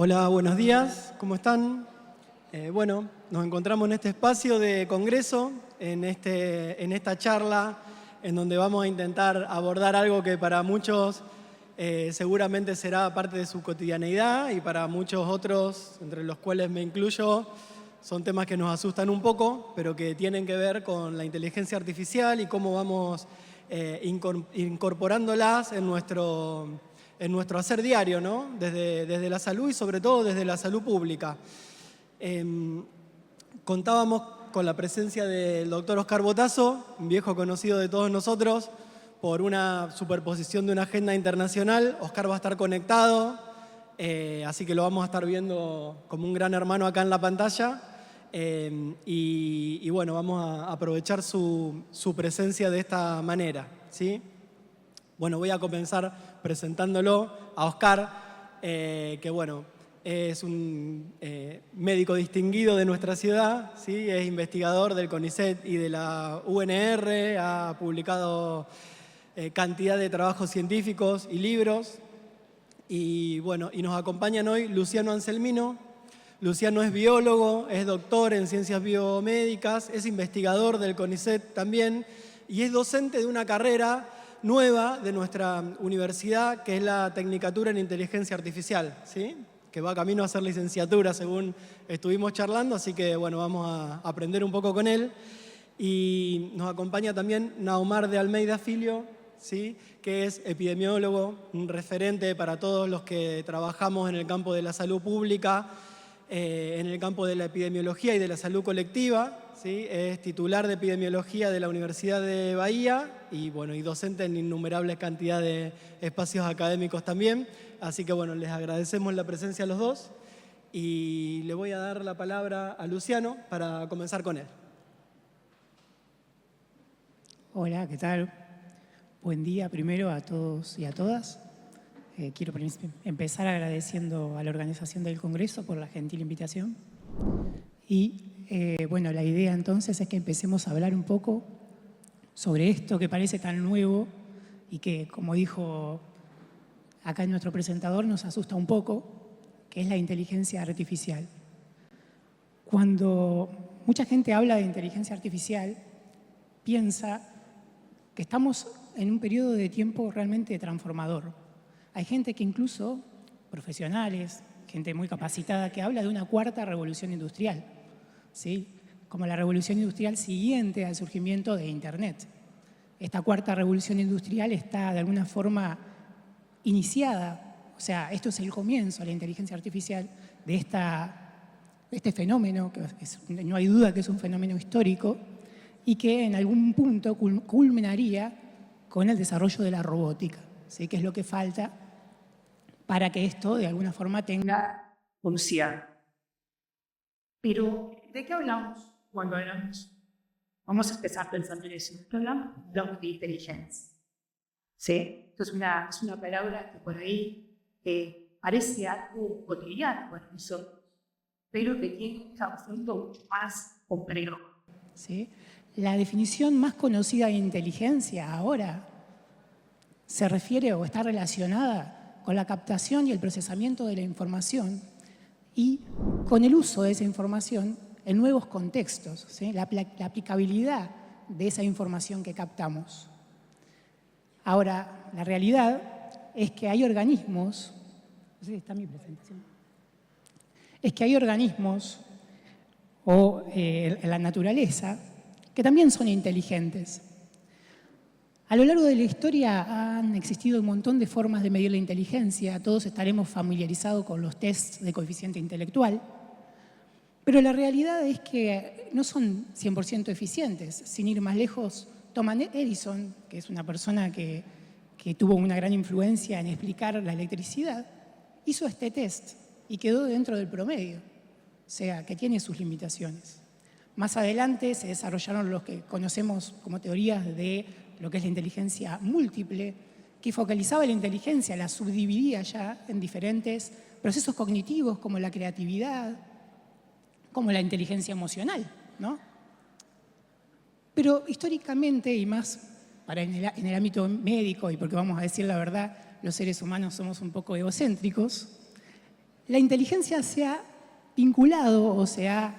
Hola, buenos días, ¿cómo están? Bueno, nos encontramos en este espacio de congreso, en esta charla, en donde vamos a intentar abordar algo que para muchos seguramente será parte de su cotidianeidad y para muchos otros, entre los cuales me incluyo, son temas que nos asustan un poco, pero que tienen que ver con la inteligencia artificial y cómo vamos incorporándolas en nuestro hacer diario, ¿no? Desde la salud y sobre todo desde la salud pública. Contábamos con la presencia del doctor Oscar Botazo, un viejo conocido de todos nosotros, por una superposición de una agenda internacional. Oscar va a estar conectado, así que lo vamos a estar viendo como un gran hermano acá en la pantalla. Y bueno, vamos a aprovechar su presencia de esta manera, ¿sí? Bueno, voy a comenzar presentándolo a Oscar, que bueno, es un médico distinguido de nuestra ciudad, ¿sí? Es investigador del CONICET y de la UNR, ha publicado cantidad de trabajos científicos y libros. Y bueno, y nos acompañan hoy Luciano Anselmino. Luciano es biólogo, es doctor en ciencias biomédicas, es investigador del CONICET también y es docente de una carrera nueva de nuestra universidad, que es la Tecnicatura en Inteligencia Artificial, ¿sí? Que va camino a ser licenciatura, según estuvimos charlando, así que bueno, vamos a aprender un poco con él. Y nos acompaña también Naomar de Almeida Filho, ¿sí? Que es epidemiólogo, un referente para todos los que trabajamos en el campo de la salud pública, en el campo de la epidemiología y de la salud colectiva, ¿sí? Es titular de epidemiología de la Universidad de Bahía y, bueno, y docente en innumerables cantidad de espacios académicos también. Así que bueno, les agradecemos la presencia a los dos y le voy a dar la palabra a Luciano para comenzar con él. Hola, ¿qué tal? Buen día primero a todos y a todas. Quiero empezar agradeciendo a la organización del Congreso por la gentil invitación. Y bueno, la idea entonces es que empecemos a hablar un poco sobre esto que parece tan nuevo y que, como dijo acá nuestro presentador, nos asusta un poco, que es la inteligencia artificial. Cuando mucha gente habla de inteligencia artificial, piensa que estamos en un periodo de tiempo realmente transformador. Hay gente que incluso, profesionales, gente muy capacitada, que habla de una cuarta revolución industrial, ¿sí? Como la revolución industrial siguiente al surgimiento de Internet. Esta cuarta revolución industrial está de alguna forma iniciada, o sea, esto es el comienzo, la inteligencia artificial, de este fenómeno, que no hay duda que es un fenómeno histórico, y que en algún punto culminaría con el desarrollo de la robótica, ¿sí? Que es lo que falta para que esto de alguna forma tenga función. Pero, ¿de qué hablamos cuando hablamos? Vamos a empezar pensando en eso. ¿De qué hablamos? Hablamos de inteligencia. ¿Sí? Esto es una palabra que por ahí parece algo cotidiano para nosotros, pero que tiene un trasfondo mucho más complejo. ¿Sí? La definición más conocida de inteligencia ahora se refiere o está relacionada con la captación y el procesamiento de la información y con el uso de esa información en nuevos contextos, ¿sí? La aplicabilidad de esa información que captamos. Ahora, la realidad es que hay organismos, no sé si está mi presentación, es que hay organismos en la naturaleza que también son inteligentes. A lo largo de la historia han existido un montón de formas de medir la inteligencia, todos estaremos familiarizados con los tests de coeficiente intelectual, pero la realidad es que no son 100% eficientes. Sin ir más lejos, Thomas Edison, que es una persona que tuvo una gran influencia en explicar la electricidad, hizo este test y quedó dentro del promedio, o sea, que tiene sus limitaciones. Más adelante se desarrollaron los que conocemos como teorías de lo que es la inteligencia múltiple, que focalizaba la inteligencia, la subdividía ya en diferentes procesos cognitivos como la creatividad, como la inteligencia emocional, ¿no? Pero históricamente, y más en el ámbito médico, y porque vamos a decir la verdad, los seres humanos somos un poco egocéntricos, la inteligencia se ha vinculado o se ha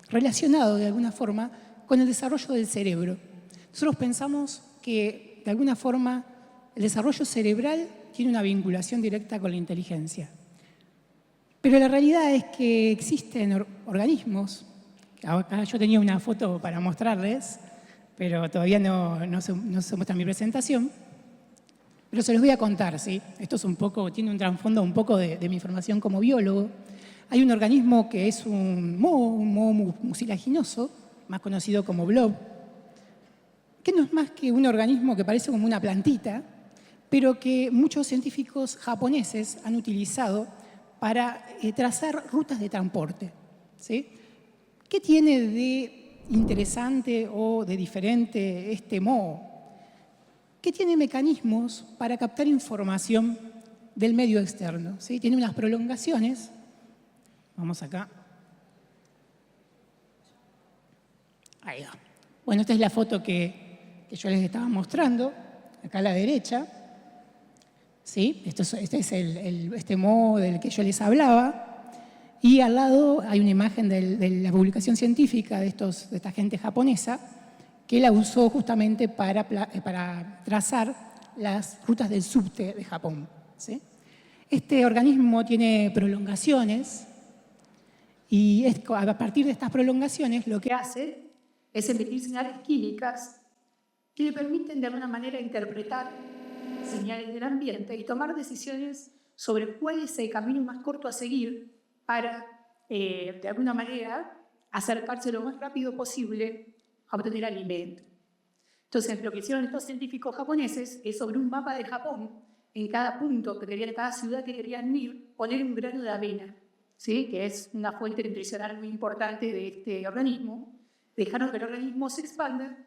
relacionado de alguna forma con el desarrollo del cerebro. Nosotros pensamos que de alguna forma el desarrollo cerebral tiene una vinculación directa con la inteligencia. Pero la realidad es que existen organismos, acá yo tenía una foto para mostrarles, pero todavía no se muestra mi presentación, pero se los voy a contar, ¿sí? Esto es un poco, tiene un trasfondo un poco de mi formación como biólogo. Hay un organismo que es un moho mucilaginoso, más conocido como blob, que no es más que un organismo que parece como una plantita, pero que muchos científicos japoneses han utilizado para trazar rutas de transporte, ¿sí? ¿Qué tiene de interesante o de diferente este moho? Que tiene mecanismos para captar información del medio externo, ¿sí? Tiene unas prolongaciones. Vamos acá. Ahí va. Bueno, esta es la foto que yo les estaba mostrando, acá a la derecha. ¿Sí? Este es este moho del que yo les hablaba. Y al lado hay una imagen de la publicación científica de esta gente japonesa que la usó justamente para trazar las rutas del subte de Japón, ¿sí? Este organismo tiene prolongaciones y a partir de estas prolongaciones lo que hace es emitir señales químicas que le permiten de alguna manera interpretar señales del ambiente y tomar decisiones sobre cuál es el camino más corto a seguir para, de alguna manera, acercarse lo más rápido posible a obtener alimento. Entonces, lo que hicieron estos científicos japoneses es sobre un mapa de Japón, en cada punto que querían, en cada ciudad que querían ir, poner un grano de avena, ¿sí? Que es una fuente nutricional muy importante de este organismo. Dejaron que el organismo se expanda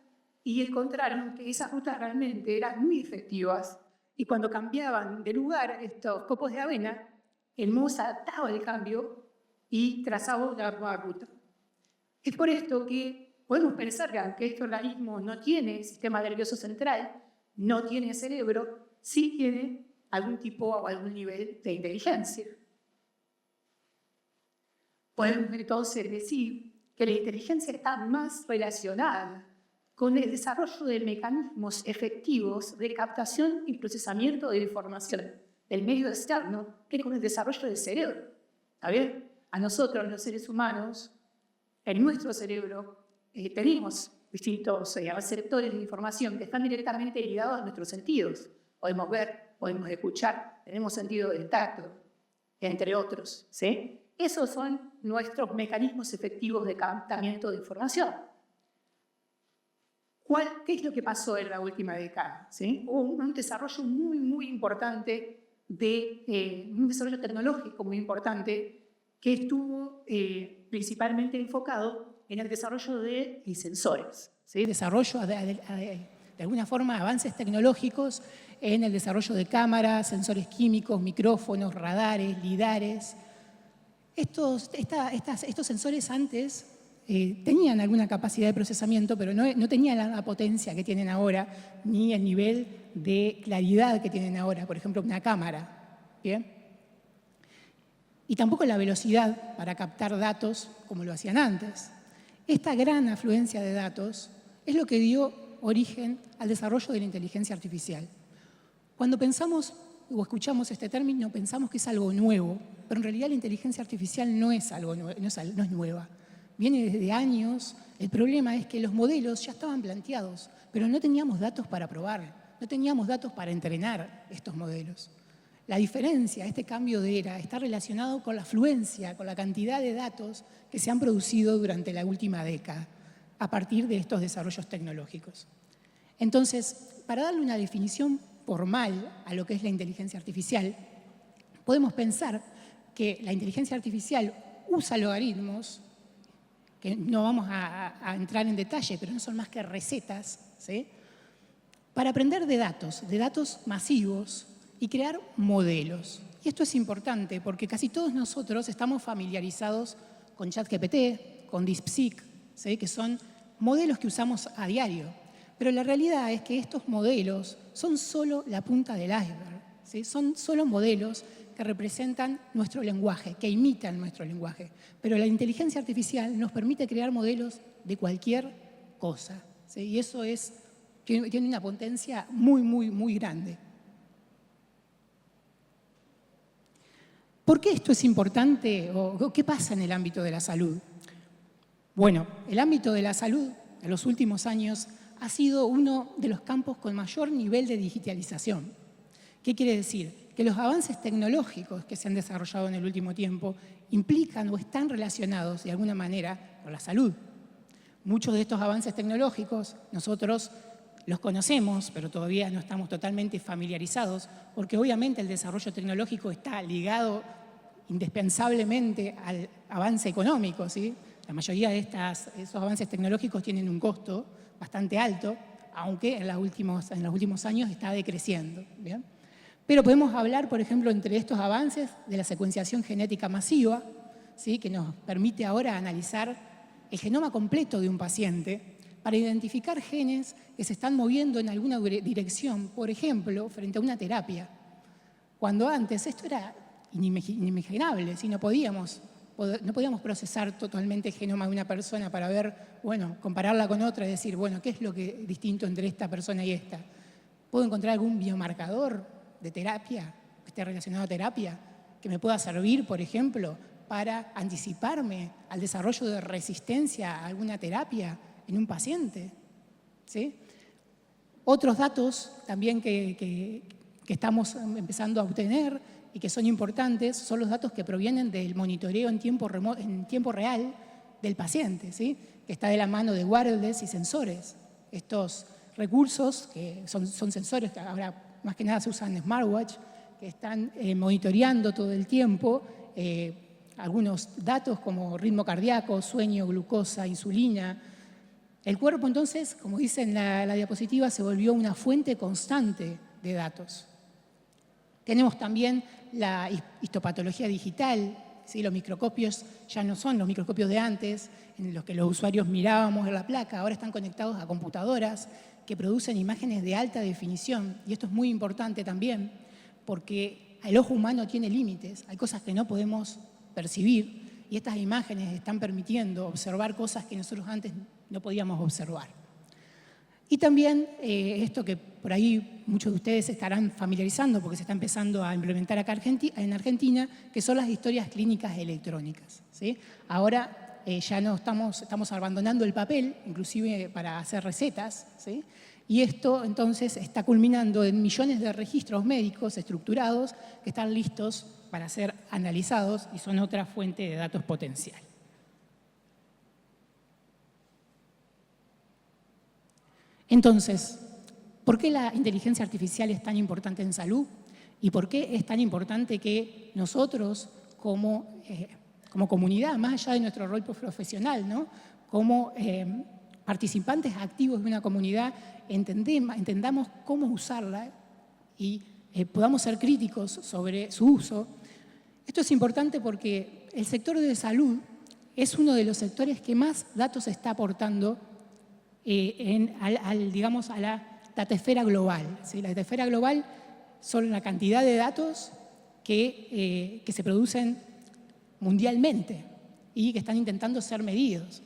y encontraron que esas rutas realmente eran muy efectivas. Y cuando cambiaban de lugar estos copos de avena, el moho se adaptaba al cambio y trazaba una nueva ruta. Es por esto que podemos pensar que este organismo no tiene sistema nervioso central, no tiene cerebro, sí tiene algún tipo o algún nivel de inteligencia. Podemos entonces decir que la inteligencia está más relacionada con el desarrollo de mecanismos efectivos de captación y procesamiento de información del medio externo que con el desarrollo del cerebro. ¿Está bien? A nosotros, los seres humanos, en nuestro cerebro tenemos distintos receptores de información que están directamente ligados a nuestros sentidos. Podemos ver, podemos escuchar, tenemos sentido del tacto, entre otros, ¿sí? Esos son nuestros mecanismos efectivos de captamiento de información. ¿Qué es lo que pasó en la última década? ¿Sí? Hubo un desarrollo muy importante, un desarrollo tecnológico muy importante que estuvo principalmente enfocado en el desarrollo de sensores, ¿sí? Desarrollo, de alguna forma, avances tecnológicos en el desarrollo de cámaras, sensores químicos, micrófonos, radares, lidares. Estos sensores antes tenían alguna capacidad de procesamiento, pero no tenían la potencia que tienen ahora, ni el nivel de claridad que tienen ahora, por ejemplo, una cámara, ¿bien? Y tampoco la velocidad para captar datos como lo hacían antes. Esta gran afluencia de datos es lo que dio origen al desarrollo de la inteligencia artificial. Cuando pensamos o escuchamos este término, pensamos que es algo nuevo, pero en realidad la inteligencia artificial no es nueva. Viene desde años. El problema es que los modelos ya estaban planteados, pero no teníamos datos para probar, no teníamos datos para entrenar estos modelos. La diferencia, este cambio de era, está relacionado con la afluencia, con la cantidad de datos que se han producido durante la última década a partir de estos desarrollos tecnológicos. Entonces, para darle una definición formal a lo que es la inteligencia artificial, podemos pensar que la inteligencia artificial usa logaritmos, que no vamos a entrar en detalle, pero no son más que recetas, ¿sí? Para aprender de datos masivos y crear modelos. Y esto es importante porque casi todos nosotros estamos familiarizados con ChatGPT, con DeepSeek, ¿sí? Que son modelos que usamos a diario. Pero la realidad es que estos modelos son solo la punta del iceberg, ¿sí? Son solo modelos que representan nuestro lenguaje, que imitan nuestro lenguaje. Pero la inteligencia artificial nos permite crear modelos de cualquier cosa, ¿sí? Y eso tiene una potencia muy, muy, muy grande. ¿Por qué esto es importante o qué pasa en el ámbito de la salud? Bueno, el ámbito de la salud en los últimos años ha sido uno de los campos con mayor nivel de digitalización. ¿Qué quiere decir? Que los avances tecnológicos que se han desarrollado en el último tiempo implican o están relacionados de alguna manera con la salud. Muchos de estos avances tecnológicos nosotros los conocemos, pero todavía no estamos totalmente familiarizados, porque obviamente el desarrollo tecnológico está ligado indispensablemente al avance económico, ¿sí? La mayoría de esos avances tecnológicos tienen un costo bastante alto, aunque en los últimos años está decreciendo, ¿bien? Pero podemos hablar, por ejemplo, entre estos avances de la secuenciación genética masiva, ¿sí? Que nos permite ahora analizar el genoma completo de un paciente para identificar genes que se están moviendo en alguna dirección, por ejemplo, frente a una terapia. Cuando antes esto era inimaginable, ¿sí? No podíamos procesar totalmente el genoma de una persona para ver, bueno, compararla con otra y decir, bueno, ¿qué es lo que es distinto entre esta persona y esta? ¿Puedo encontrar algún biomarcador de terapia, que esté relacionado a terapia, que me pueda servir, por ejemplo, para anticiparme al desarrollo de resistencia a alguna terapia en un paciente? ¿Sí? Otros datos también que estamos empezando a obtener y que son importantes son los datos que provienen del monitoreo en tiempo real del paciente, ¿sí? Que está de la mano de wearables y sensores. Estos recursos, que son sensores que ahora más que nada se usan en smartwatch, que están monitoreando todo el tiempo algunos datos como ritmo cardíaco, sueño, glucosa, insulina. El cuerpo entonces, como dice en la diapositiva, se volvió una fuente constante de datos. Tenemos también la histopatología digital, ¿sí? Los microscopios ya no son los microscopios de antes, en los que los usuarios mirábamos en la placa, ahora están conectados a computadoras que producen imágenes de alta definición. Y esto es muy importante también, porque el ojo humano tiene límites, hay cosas que no podemos percibir, y estas imágenes están permitiendo observar cosas que nosotros antes no podíamos observar. Y también esto que por ahí muchos de ustedes estarán familiarizando porque se está empezando a implementar acá en Argentina, que son las historias clínicas electrónicas, ¿sí? Ahora ya no estamos abandonando el papel, inclusive para hacer recetas, ¿sí? Y esto entonces está culminando en millones de registros médicos estructurados que están listos para ser analizados y son otra fuente de datos potencial. Entonces, ¿por qué la inteligencia artificial es tan importante en salud? ¿Y por qué es tan importante que nosotros, como comunidad, más allá de nuestro rol profesional, ¿no? Como participantes activos de una comunidad, entendamos cómo usarla y podamos ser críticos sobre su uso? Esto es importante porque el sector de salud es uno de los sectores que más datos está aportando digamos, a la datosfera global, ¿sí? La datosfera global son la cantidad de datos que se producen mundialmente y que están intentando ser medidos.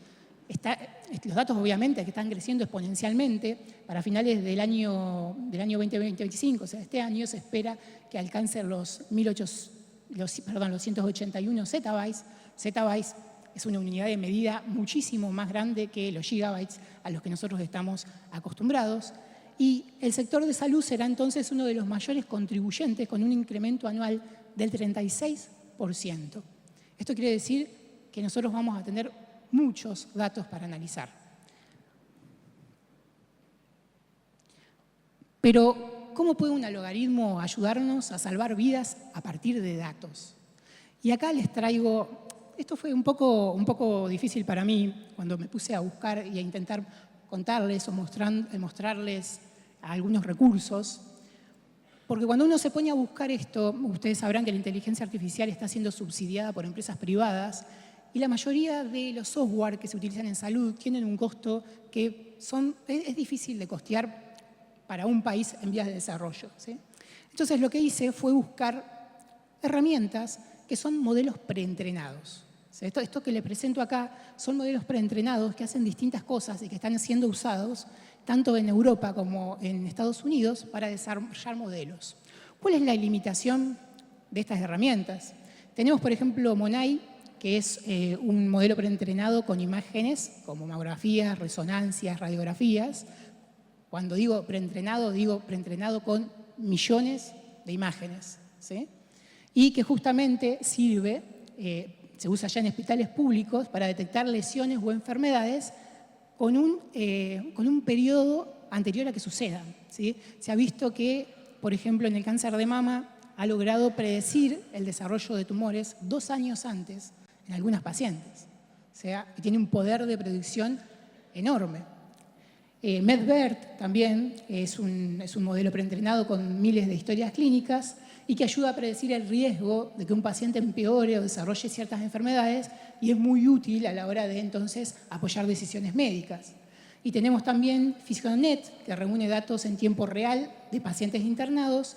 Los datos, obviamente, que están creciendo exponencialmente. Para finales del año 2025, o sea, este año, se espera que alcancen los 181 zettabytes. Zettabytes es una unidad de medida muchísimo más grande que los gigabytes a los que nosotros estamos acostumbrados. Y el sector de salud será entonces uno de los mayores contribuyentes con un incremento anual del 36%. Esto quiere decir que nosotros vamos a tener muchos datos para analizar. Pero, ¿cómo puede un algoritmo ayudarnos a salvar vidas a partir de datos? Y acá les traigo... Esto fue un poco difícil para mí cuando me puse a buscar y a intentar contarles o mostrarles algunos recursos, porque cuando uno se pone a buscar esto, ustedes sabrán que la inteligencia artificial está siendo subsidiada por empresas privadas y la mayoría de los software que se utilizan en salud tienen un costo que es difícil de costear para un país en vías de desarrollo, ¿sí? Entonces lo que hice fue buscar herramientas que son modelos preentrenados. Esto que les presento acá son modelos preentrenados que hacen distintas cosas y que están siendo usados tanto en Europa como en Estados Unidos para desarrollar modelos. ¿Cuál es la limitación de estas herramientas? Tenemos, por ejemplo, MONAI, que es un modelo preentrenado con imágenes como mamografías, resonancias, radiografías. Cuando digo preentrenado con millones de imágenes, ¿sí? Y que justamente sirve, se usa ya en hospitales públicos para detectar lesiones o enfermedades con un periodo anterior a que sucedan, ¿sí? Se ha visto que, por ejemplo, en el cáncer de mama ha logrado predecir el desarrollo de tumores 2 años antes en algunas pacientes. O sea, que tiene un poder de predicción enorme. MedBERT también es un modelo preentrenado con miles de historias clínicas y que ayuda a predecir el riesgo de que un paciente empeore o desarrolle ciertas enfermedades y es muy útil a la hora de entonces apoyar decisiones médicas. Y tenemos también PhysioNet, que reúne datos en tiempo real de pacientes internados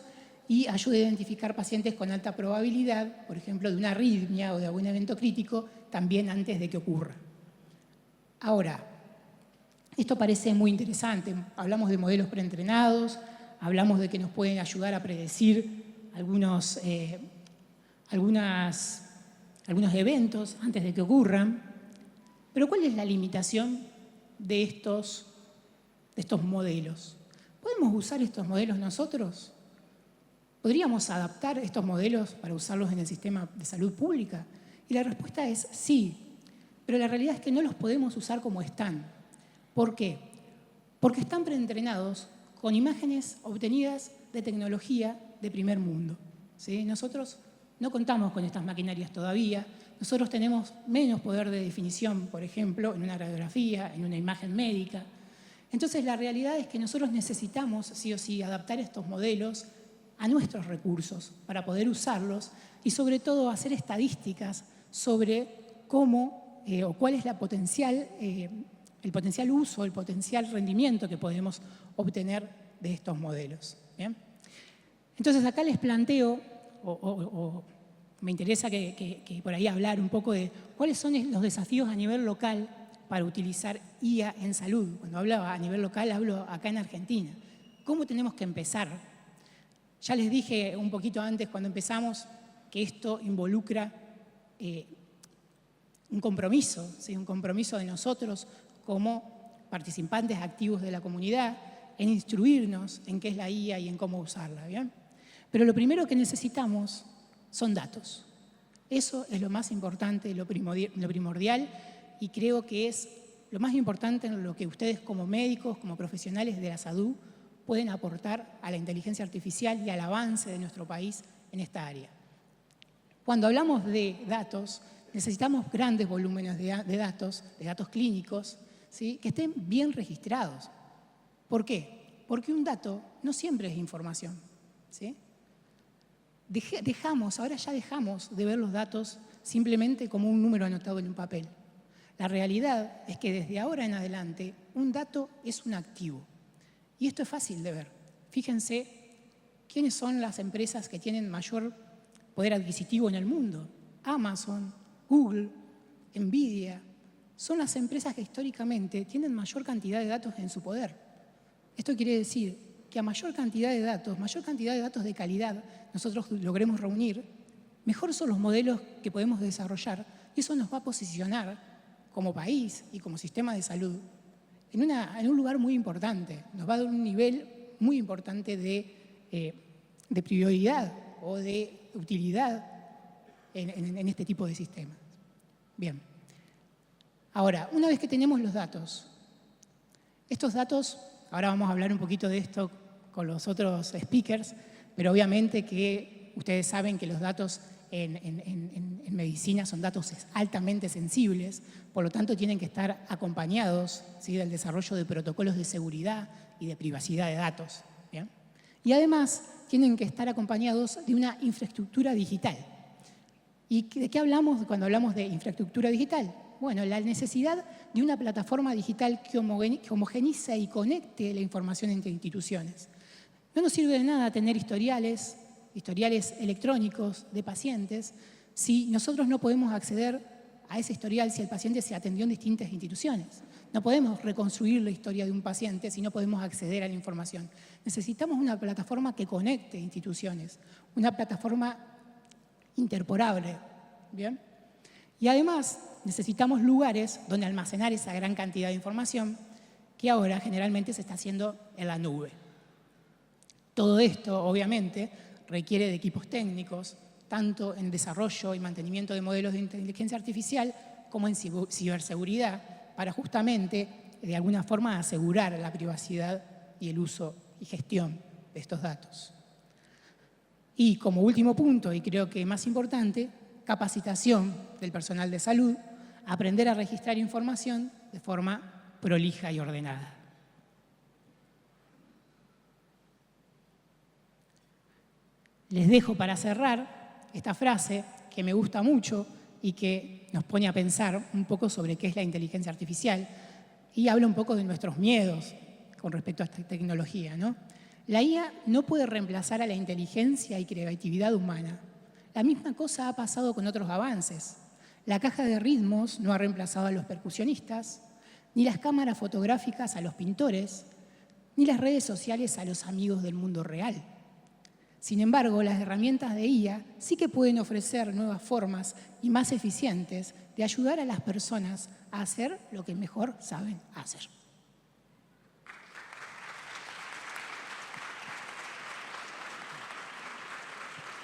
y ayuda a identificar pacientes con alta probabilidad, por ejemplo, de una arritmia o de algún evento crítico, también antes de que ocurra. Ahora, esto parece muy interesante. Hablamos de modelos preentrenados, hablamos de que nos pueden ayudar a predecir algunos eventos antes de que ocurran. Pero ¿cuál es la limitación de estos modelos? ¿Podemos usar estos modelos nosotros? ¿Podríamos adaptar estos modelos para usarlos en el sistema de salud pública? Y la respuesta es sí, pero la realidad es que no los podemos usar como están. ¿Por qué? Porque están preentrenados con imágenes obtenidas de tecnología de primer mundo, ¿sí? Nosotros no contamos con estas maquinarias todavía. Nosotros tenemos menos poder de definición, por ejemplo, en una radiografía, en una imagen médica. Entonces, la realidad es que nosotros necesitamos, sí o sí, adaptar estos modelos a nuestros recursos para poder usarlos y, sobre todo, hacer estadísticas sobre cómo o cuál es el potencial uso, el potencial rendimiento que podemos obtener de estos modelos. ¿Bien? Entonces, acá les planteo, o me interesa que por ahí hablar un poco de cuáles son los desafíos a nivel local para utilizar IA en salud. Cuando hablo a nivel local, hablo acá en Argentina. ¿Cómo tenemos que empezar? Ya les dije un poquito antes, cuando empezamos, que esto involucra un compromiso, ¿sí? Un compromiso de nosotros como participantes activos de la comunidad en instruirnos en qué es la IA y en cómo usarla, ¿bien? Pero lo primero que necesitamos son datos. Eso es lo más importante, lo primordial, y creo que es lo más importante en lo que ustedes como médicos, como profesionales de la salud, pueden aportar a la inteligencia artificial y al avance de nuestro país en esta área. Cuando hablamos de datos, necesitamos grandes volúmenes de datos clínicos, ¿sí? Que estén bien registrados. ¿Por qué? Porque un dato no siempre es información, ¿sí? Ahora ya dejamos de ver los datos simplemente como un número anotado en un papel. La realidad es que desde ahora en adelante un dato es un activo. Y esto es fácil de ver. Fíjense quiénes son las empresas que tienen mayor poder adquisitivo en el mundo. Amazon, Google, Nvidia. Son las empresas que históricamente tienen mayor cantidad de datos en su poder. Esto quiere decir que a mayor cantidad de datos de calidad nosotros logremos reunir, mejor son los modelos que podemos desarrollar y eso nos va a posicionar como país y como sistema de salud en un lugar muy importante. Nos va a dar un nivel muy importante de prioridad o de utilidad en este tipo de sistemas. Bien. Ahora, una vez que tenemos los datos, estos datos, ahora vamos a hablar un poquito de esto con los otros speakers, pero obviamente que ustedes saben que los datos en medicina son datos altamente sensibles, por lo tanto tienen que estar acompañados, ¿sí? Del desarrollo de protocolos de seguridad y de privacidad de datos. ¿Bien? Y además tienen que estar acompañados de una infraestructura digital. ¿Y de qué hablamos cuando hablamos de infraestructura digital? Bueno, la necesidad de una plataforma digital que homogenice y conecte la información entre instituciones. No nos sirve de nada tener historiales historiales electrónicos de pacientes, si nosotros no podemos acceder a ese historial si el paciente se atendió en distintas instituciones? No podemos reconstruir la historia de un paciente si no podemos acceder a la información. Necesitamos una plataforma que conecte instituciones, una plataforma interporable, ¿bien? Y además necesitamos lugares donde almacenar esa gran cantidad de información que ahora generalmente se está haciendo en la nube. Todo esto, obviamente, requiere de equipos técnicos, tanto en desarrollo y mantenimiento de modelos de inteligencia artificial como en ciberseguridad, para justamente, de alguna forma, asegurar la privacidad y el uso y gestión de estos datos. Y como último punto, y creo que más importante, capacitación del personal de salud, aprender a registrar información de forma prolija y ordenada. Les dejo para cerrar esta frase que me gusta mucho y que nos pone a pensar un poco sobre qué es la inteligencia artificial y habla un poco de nuestros miedos con respecto a esta tecnología, ¿no? La IA no puede reemplazar a la inteligencia y creatividad humana. La misma cosa ha pasado con otros avances. La caja de ritmos no ha reemplazado a los percusionistas, ni las cámaras fotográficas a los pintores, ni las redes sociales a los amigos del mundo real. Sin embargo, las herramientas de IA sí que pueden ofrecer nuevas formas y más eficientes de ayudar a las personas a hacer lo que mejor saben hacer.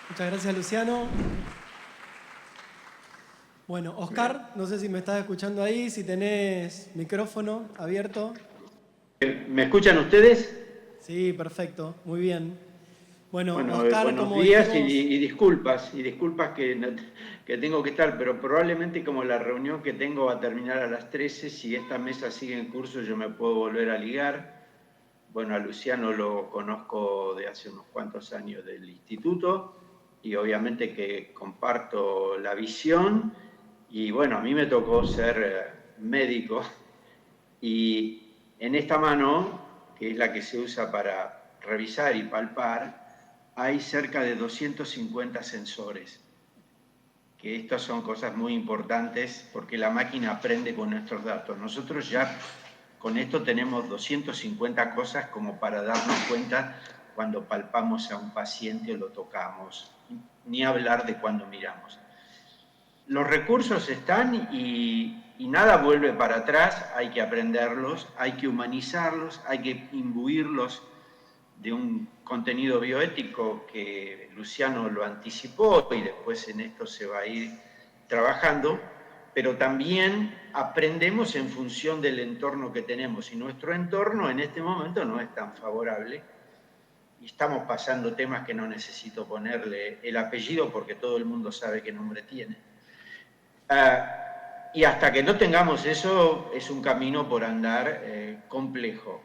Muchas gracias, Luciano. Bueno, Oscar, no sé si me estás escuchando ahí, si tenés micrófono abierto. ¿Me escuchan ustedes? Sí, perfecto, muy bien. Bueno, Oscar, buenos como días dijimos... y disculpas que tengo que estar, pero probablemente como la reunión que tengo va a terminar a las 13, si esta mesa sigue en curso yo me puedo volver a ligar. Bueno, a Luciano lo conozco de hace unos cuantos años del instituto y obviamente que comparto la visión y bueno, a mí me tocó ser médico y en esta mano, que es la que se usa para revisar y palpar, hay cerca de 250 sensores, que estas son cosas muy importantes porque la máquina aprende con nuestros datos. Nosotros ya con esto tenemos 250 cosas como para darnos cuenta cuando palpamos a un paciente o lo tocamos, ni hablar de cuando miramos. Los recursos están y nada vuelve para atrás, hay que aprenderlos, hay que humanizarlos, hay que imbuirlos de un contenido bioético que Luciano lo anticipó y después en esto se va a ir trabajando, pero también aprendemos en función del entorno que tenemos y nuestro entorno en este momento no es tan favorable y estamos pasando temas que no necesito ponerle el apellido porque todo el mundo sabe qué nombre tiene. Y hasta que no tengamos eso es un camino por andar complejo.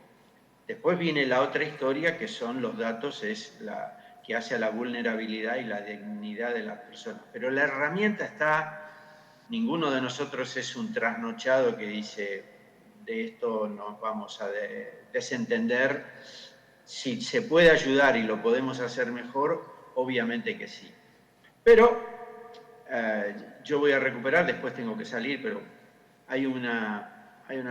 Después viene la otra historia, que son los datos, es la que hace a la vulnerabilidad y la dignidad de las personas. Pero la herramienta está, ninguno de nosotros es un trasnochado que dice, de esto nos vamos a desentender. Si se puede ayudar y lo podemos hacer mejor, obviamente que sí. Pero yo voy a recuperar, después tengo que salir, pero hay una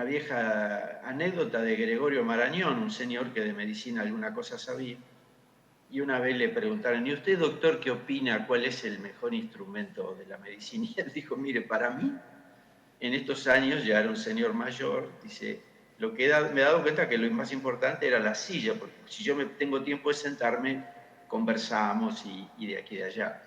vieja anécdota de Gregorio Marañón, un señor que de medicina alguna cosa sabía, y una vez le preguntaron, ¿y usted, doctor, qué opina? ¿Cuál es el mejor instrumento de la medicina? Y él dijo, mire, para mí, en estos años, ya era un señor mayor, dice, lo que me he dado cuenta que lo más importante era la silla, porque si yo tengo tiempo de sentarme, conversamos y de aquí y de allá.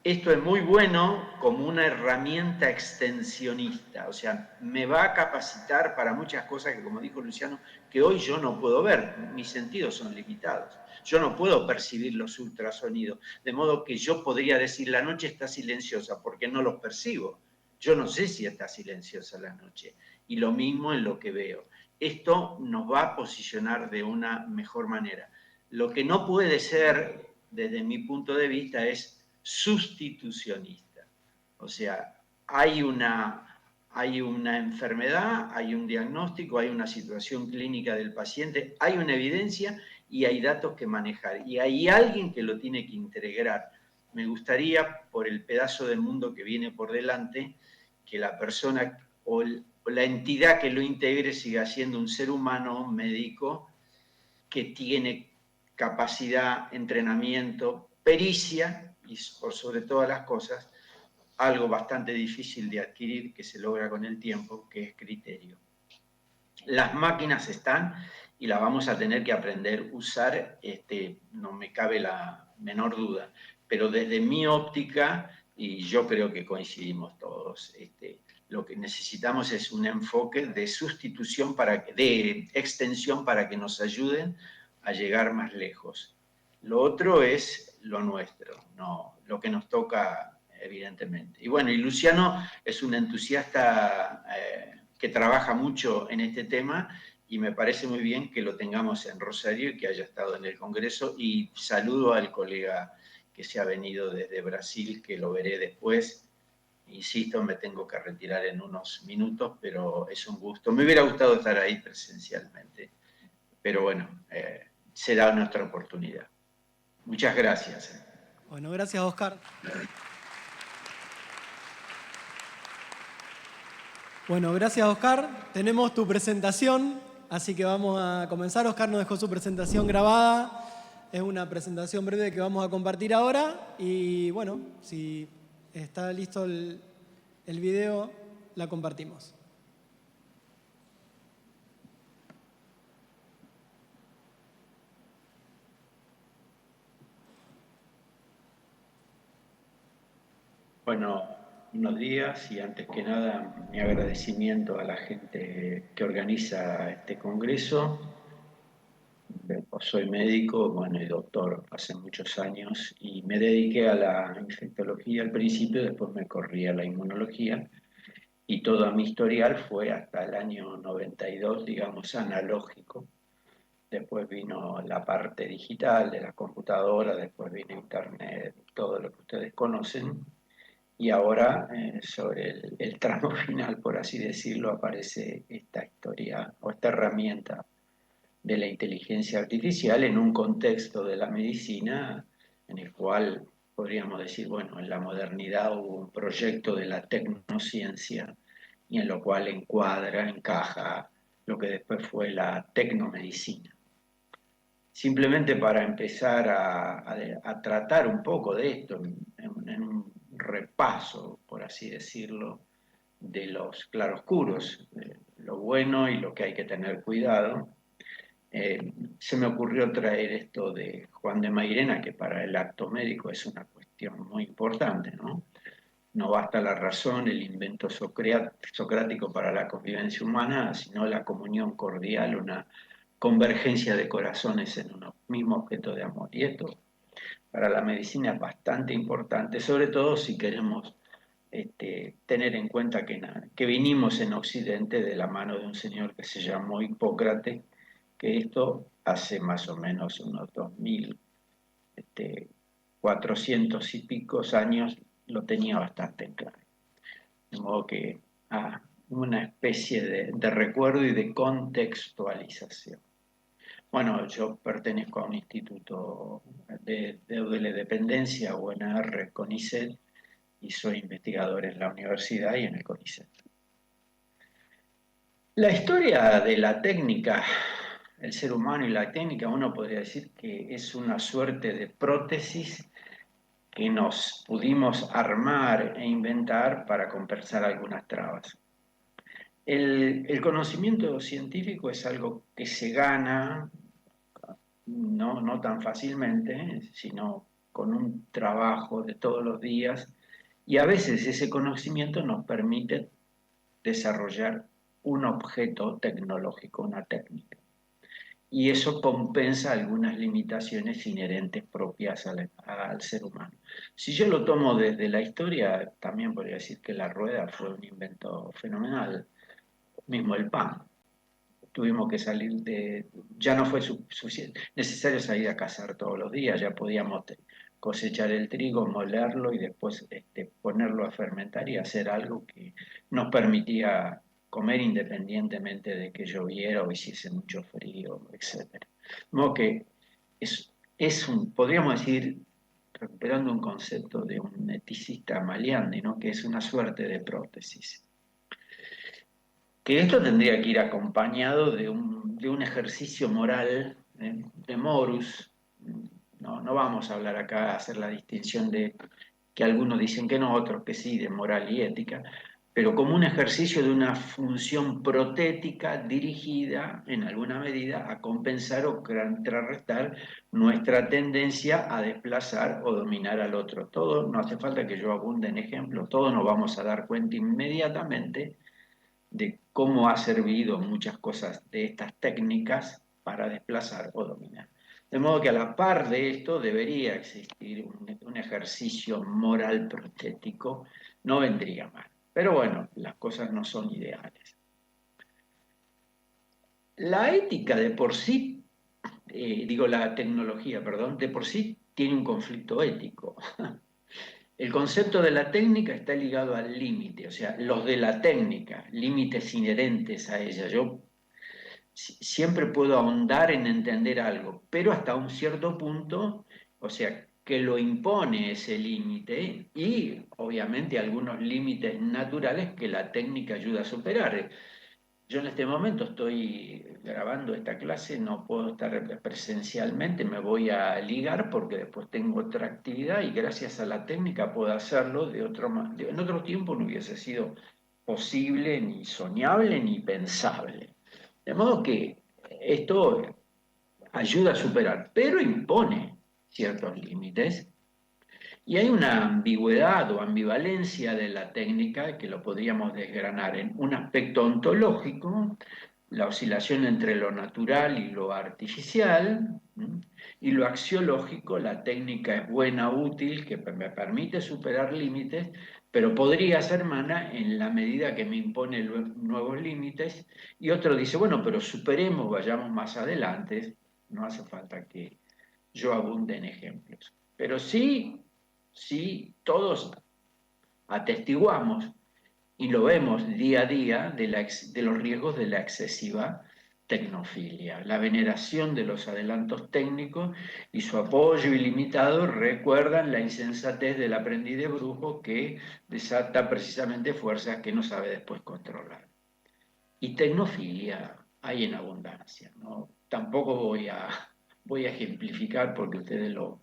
Esto es muy bueno como una herramienta extensionista, o sea, me va a capacitar para muchas cosas que, como dijo Luciano, que hoy yo no puedo ver, mis sentidos son limitados. Yo no puedo percibir los ultrasonidos, de modo que yo podría decir la noche está silenciosa porque no los percibo. Yo no sé si está silenciosa la noche. Y lo mismo en lo que veo. Esto nos va a posicionar de una mejor manera. Lo que no puede ser, desde mi punto de vista, es sustitucionista. O sea, hay una enfermedad, hay un diagnóstico, hay una situación clínica del paciente, hay una evidencia y hay datos que manejar, y hay alguien que lo tiene que integrar. Me gustaría, por el pedazo del mundo que viene por delante, que la persona o la entidad que lo integre siga siendo un ser humano médico que tiene capacidad, entrenamiento, pericia, y por sobre todas las cosas, algo bastante difícil de adquirir que se logra con el tiempo, que es criterio. Las máquinas están y las vamos a tener que aprender a usar, no me cabe la menor duda, pero desde mi óptica, y yo creo que coincidimos todos, lo que necesitamos es un enfoque de sustitución, de extensión para que nos ayuden a llegar más lejos. Lo otro es lo nuestro, no, lo que nos toca evidentemente. Y bueno, y Luciano es un entusiasta que trabaja mucho en este tema y me parece muy bien que lo tengamos en Rosario y que haya estado en el Congreso. Y saludo al colega que se ha venido desde Brasil, que lo veré después. Insisto, me tengo que retirar en unos minutos, pero es un gusto. Me hubiera gustado estar ahí presencialmente, pero bueno, será nuestra oportunidad. Muchas gracias. Bueno, gracias, Oscar. Bueno, gracias, Oscar. Tenemos tu presentación, así que vamos a comenzar. Oscar nos dejó su presentación grabada. Es una presentación breve que vamos a compartir ahora. Y bueno, si está listo el video, la compartimos. Bueno, buenos días y antes que nada mi agradecimiento a la gente que organiza este congreso. Soy médico, bueno, y doctor hace muchos años y me dediqué a la infectología al principio, después me corrí a la inmunología y todo mi historial fue hasta el año 92, digamos, analógico. Después vino la parte digital de la computadora, después vino Internet, todo lo que ustedes conocen. Y ahora, sobre el tramo final, por así decirlo, aparece esta historia o esta herramienta de la inteligencia artificial en un contexto de la medicina en el cual podríamos decir, bueno, en la modernidad hubo un proyecto de la tecnociencia y en lo cual encaja lo que después fue la tecnomedicina. Simplemente para empezar a tratar un poco de esto en un repaso, por así decirlo, de los claroscuros, de lo bueno y lo que hay que tener cuidado, se me ocurrió traer esto de Juan de Mairena, que para el acto médico es una cuestión muy importante, ¿no? No basta la razón, el invento socrático para la convivencia humana, sino la comunión cordial, una convergencia de corazones en un mismo objeto de amor. Y esto para la medicina es bastante importante, sobre todo si queremos tener en cuenta que vinimos en Occidente de la mano de un señor que se llamó Hipócrates, que esto hace más o menos unos 2400 y picos años lo tenía bastante en claro. De modo que una especie de recuerdo y de contextualización. Bueno, yo pertenezco a un instituto de dependencia, UNR, CONICET, y soy investigador en la universidad y en el CONICET. La historia de la técnica, el ser humano y la técnica, uno podría decir que es una suerte de prótesis que nos pudimos armar e inventar para compensar algunas trabas. El conocimiento científico es algo que se gana, no tan fácilmente, sino con un trabajo de todos los días, y a veces ese conocimiento nos permite desarrollar un objeto tecnológico, una técnica. Y eso compensa algunas limitaciones inherentes propias al ser humano. Si yo lo tomo desde la historia, también podría decir que la rueda fue un invento fenomenal, mismo el pan. Tuvimos que salir ya no fue necesario salir a cazar todos los días, ya podíamos cosechar el trigo, molerlo y después ponerlo a fermentar y hacer algo que nos permitía comer independientemente de que lloviera o hiciese mucho frío, etc. De modo que podríamos decir, recuperando un concepto de un eticista Maliandi, ¿no? Que es una suerte de prótesis. Que esto tendría que ir acompañado de un ejercicio moral, de morus. No vamos a hablar acá, a hacer la distinción de que algunos dicen que no, otros que sí, de moral y ética, pero como un ejercicio de una función protética dirigida en alguna medida a compensar o contrarrestar nuestra tendencia a desplazar o dominar al otro. Todo, no hace falta que yo abunde en ejemplos, todos nos vamos a dar cuenta inmediatamente de cómo ha servido muchas cosas de estas técnicas para desplazar o dominar. De modo que a la par de esto debería existir un ejercicio moral protético, no vendría mal. Pero bueno, las cosas no son ideales. La ética de por sí, la tecnología, perdón, de por sí tiene un conflicto ético. El concepto de la técnica está ligado al límite, o sea, los de la técnica, límites inherentes a ella. Yo siempre puedo ahondar en entender algo, pero hasta un cierto punto, o sea, que lo impone ese límite y obviamente algunos límites naturales que la técnica ayuda a superar. Yo en este momento estoy grabando esta clase, no puedo estar presencialmente, me voy a ligar porque después tengo otra actividad y gracias a la técnica puedo hacerlo en otro tiempo no hubiese sido posible, ni soñable, ni pensable. De modo que esto ayuda a superar, pero impone ciertos límites y hay una ambigüedad o ambivalencia de la técnica que lo podríamos desgranar en un aspecto ontológico, la oscilación entre lo natural y lo artificial, y lo axiológico, la técnica es buena, útil, que me permite superar límites, pero podría ser mala en la medida que me impone nuevos límites, y otro dice, bueno, pero superemos, vayamos más adelante, no hace falta que yo abunde en ejemplos. Pero sí, todos atestiguamos y lo vemos día a día de los riesgos de la excesiva tecnofilia. La veneración de los adelantos técnicos y su apoyo ilimitado recuerdan la insensatez del aprendiz de brujo que desata precisamente fuerzas que no sabe después controlar. Y tecnofilia hay en abundancia, ¿no? Tampoco voy a ejemplificar porque ustedes lo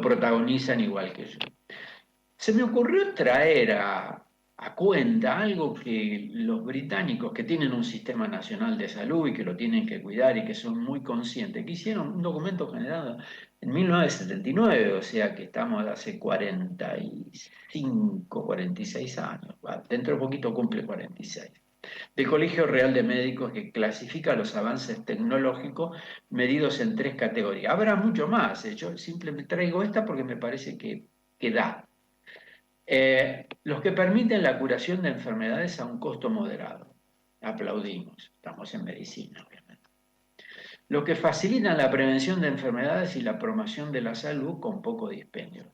protagonizan igual que yo. Se me ocurrió traer a cuenta algo que los británicos, que tienen un sistema nacional de salud y que lo tienen que cuidar y que son muy conscientes, que hicieron un documento generado en 1979, o sea que estamos hace 45, 46 años, dentro de poquito cumple 46, del Colegio Real de Médicos que clasifica los avances tecnológicos medidos en 3 categorías. Habrá mucho más, yo simplemente traigo esta porque me parece que da. Los que permiten la curación de enfermedades a un costo moderado. Aplaudimos, estamos en medicina, obviamente. Los que facilitan la prevención de enfermedades y la promoción de la salud con poco dispendio.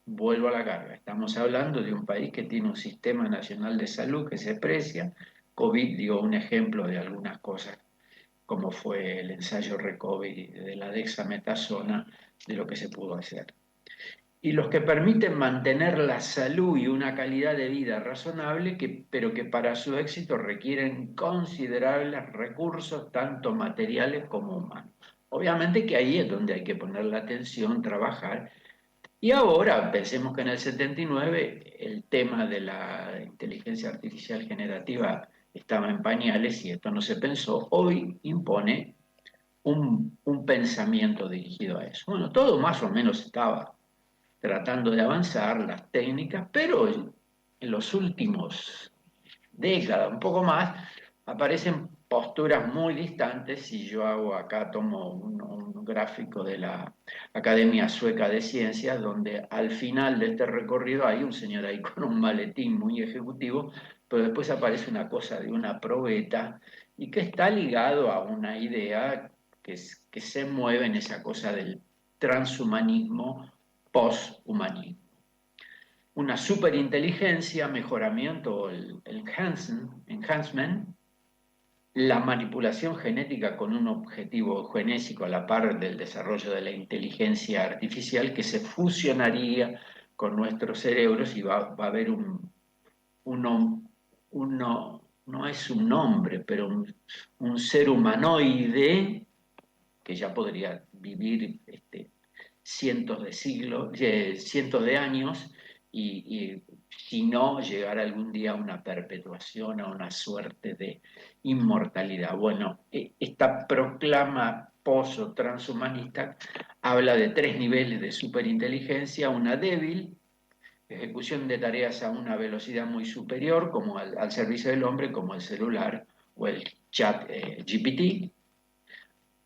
Vuelvo a la carga, estamos hablando de un país que tiene un sistema nacional de salud que se precia. COVID dio un ejemplo de algunas cosas, como fue el ensayo Recovery de la dexametasona, de lo que se pudo hacer. Y los que permiten mantener la salud y una calidad de vida razonable, pero que para su éxito requieren considerables recursos, tanto materiales como humanos. Obviamente que ahí es donde hay que poner la atención, trabajar. Y ahora, pensemos que en el 79 el tema de la inteligencia artificial generativa estaba en pañales y esto no se pensó. Hoy impone un pensamiento dirigido a eso. Bueno, todo más o menos estaba tratando de avanzar las técnicas, pero en los últimos décadas, un poco más, aparecen posturas muy distantes y yo tomo un gráfico de la Academia Sueca de Ciencias, donde al final de este recorrido hay un señor ahí con un maletín muy ejecutivo, pero después aparece una cosa de una probeta y que está ligado a una idea que se mueve en esa cosa del transhumanismo posthumanismo. Una superinteligencia, mejoramiento, el enhancement, la manipulación genética con un objetivo genésico a la par del desarrollo de la inteligencia artificial que se fusionaría con nuestros cerebros y va a haber no es un nombre, pero un ser humanoide que ya podría vivir cientos de siglos, cientos de años, y si no, llegar algún día a una perpetuación, a una suerte de inmortalidad. Bueno, esta proclama pozo transhumanista habla de 3 niveles de superinteligencia: una débil, ejecución de tareas a una velocidad muy superior, como al servicio del hombre, como el celular o el chat GPT;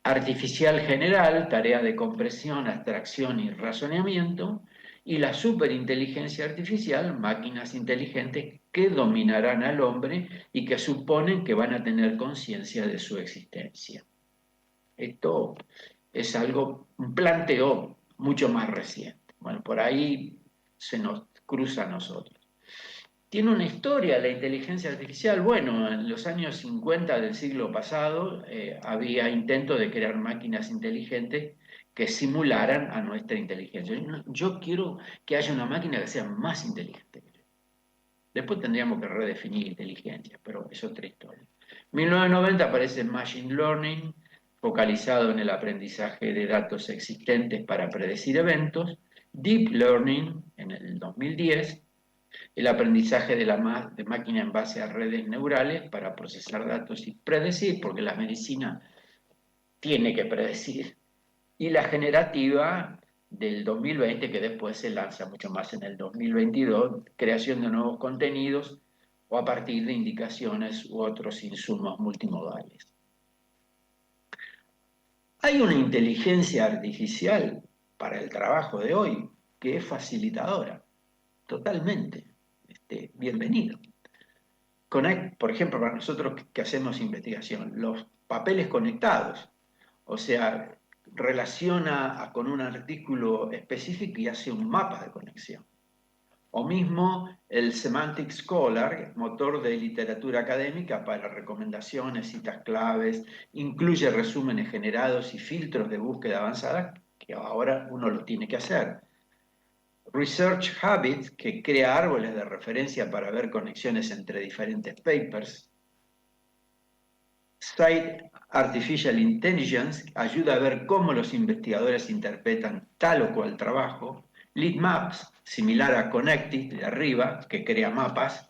artificial general, tarea de compresión, abstracción y razonamiento; y la superinteligencia artificial, máquinas inteligentes que dominarán al hombre y que suponen que van a tener conciencia de su existencia. Esto es un planteo mucho más reciente. Bueno, por ahí se nos cruza a nosotros. Tiene una historia la inteligencia artificial. Bueno, en los años 50 del siglo pasado había intentos de crear máquinas inteligentes que simularan a nuestra inteligencia. Yo quiero que haya una máquina que sea más inteligente. Después tendríamos que redefinir inteligencia, pero es otra historia. En 1990 aparece Machine Learning, focalizado en el aprendizaje de datos existentes para predecir eventos. Deep Learning, en el 2010, el aprendizaje de máquina en base a redes neurales para procesar datos y predecir, porque la medicina tiene que predecir. Y la generativa del 2020, que después se lanza mucho más en el 2022, creación de nuevos contenidos o a partir de indicaciones u otros insumos multimodales. Hay una inteligencia artificial para el trabajo de hoy que es facilitadora, totalmente. Bienvenido. Por ejemplo, para nosotros que hacemos investigación, los papeles conectados, o sea, relaciona con un artículo específico y hace un mapa de conexión. O mismo el Semantic Scholar, motor de literatura académica para recomendaciones, citas claves, incluye resúmenes generados y filtros de búsqueda avanzada, que ahora uno lo tiene que hacer. Research Habit, que crea árboles de referencia para ver conexiones entre diferentes papers. Site Artificial Intelligence ayuda a ver cómo los investigadores interpretan tal o cual trabajo. Lead Maps, similar a Connected de arriba, que crea mapas.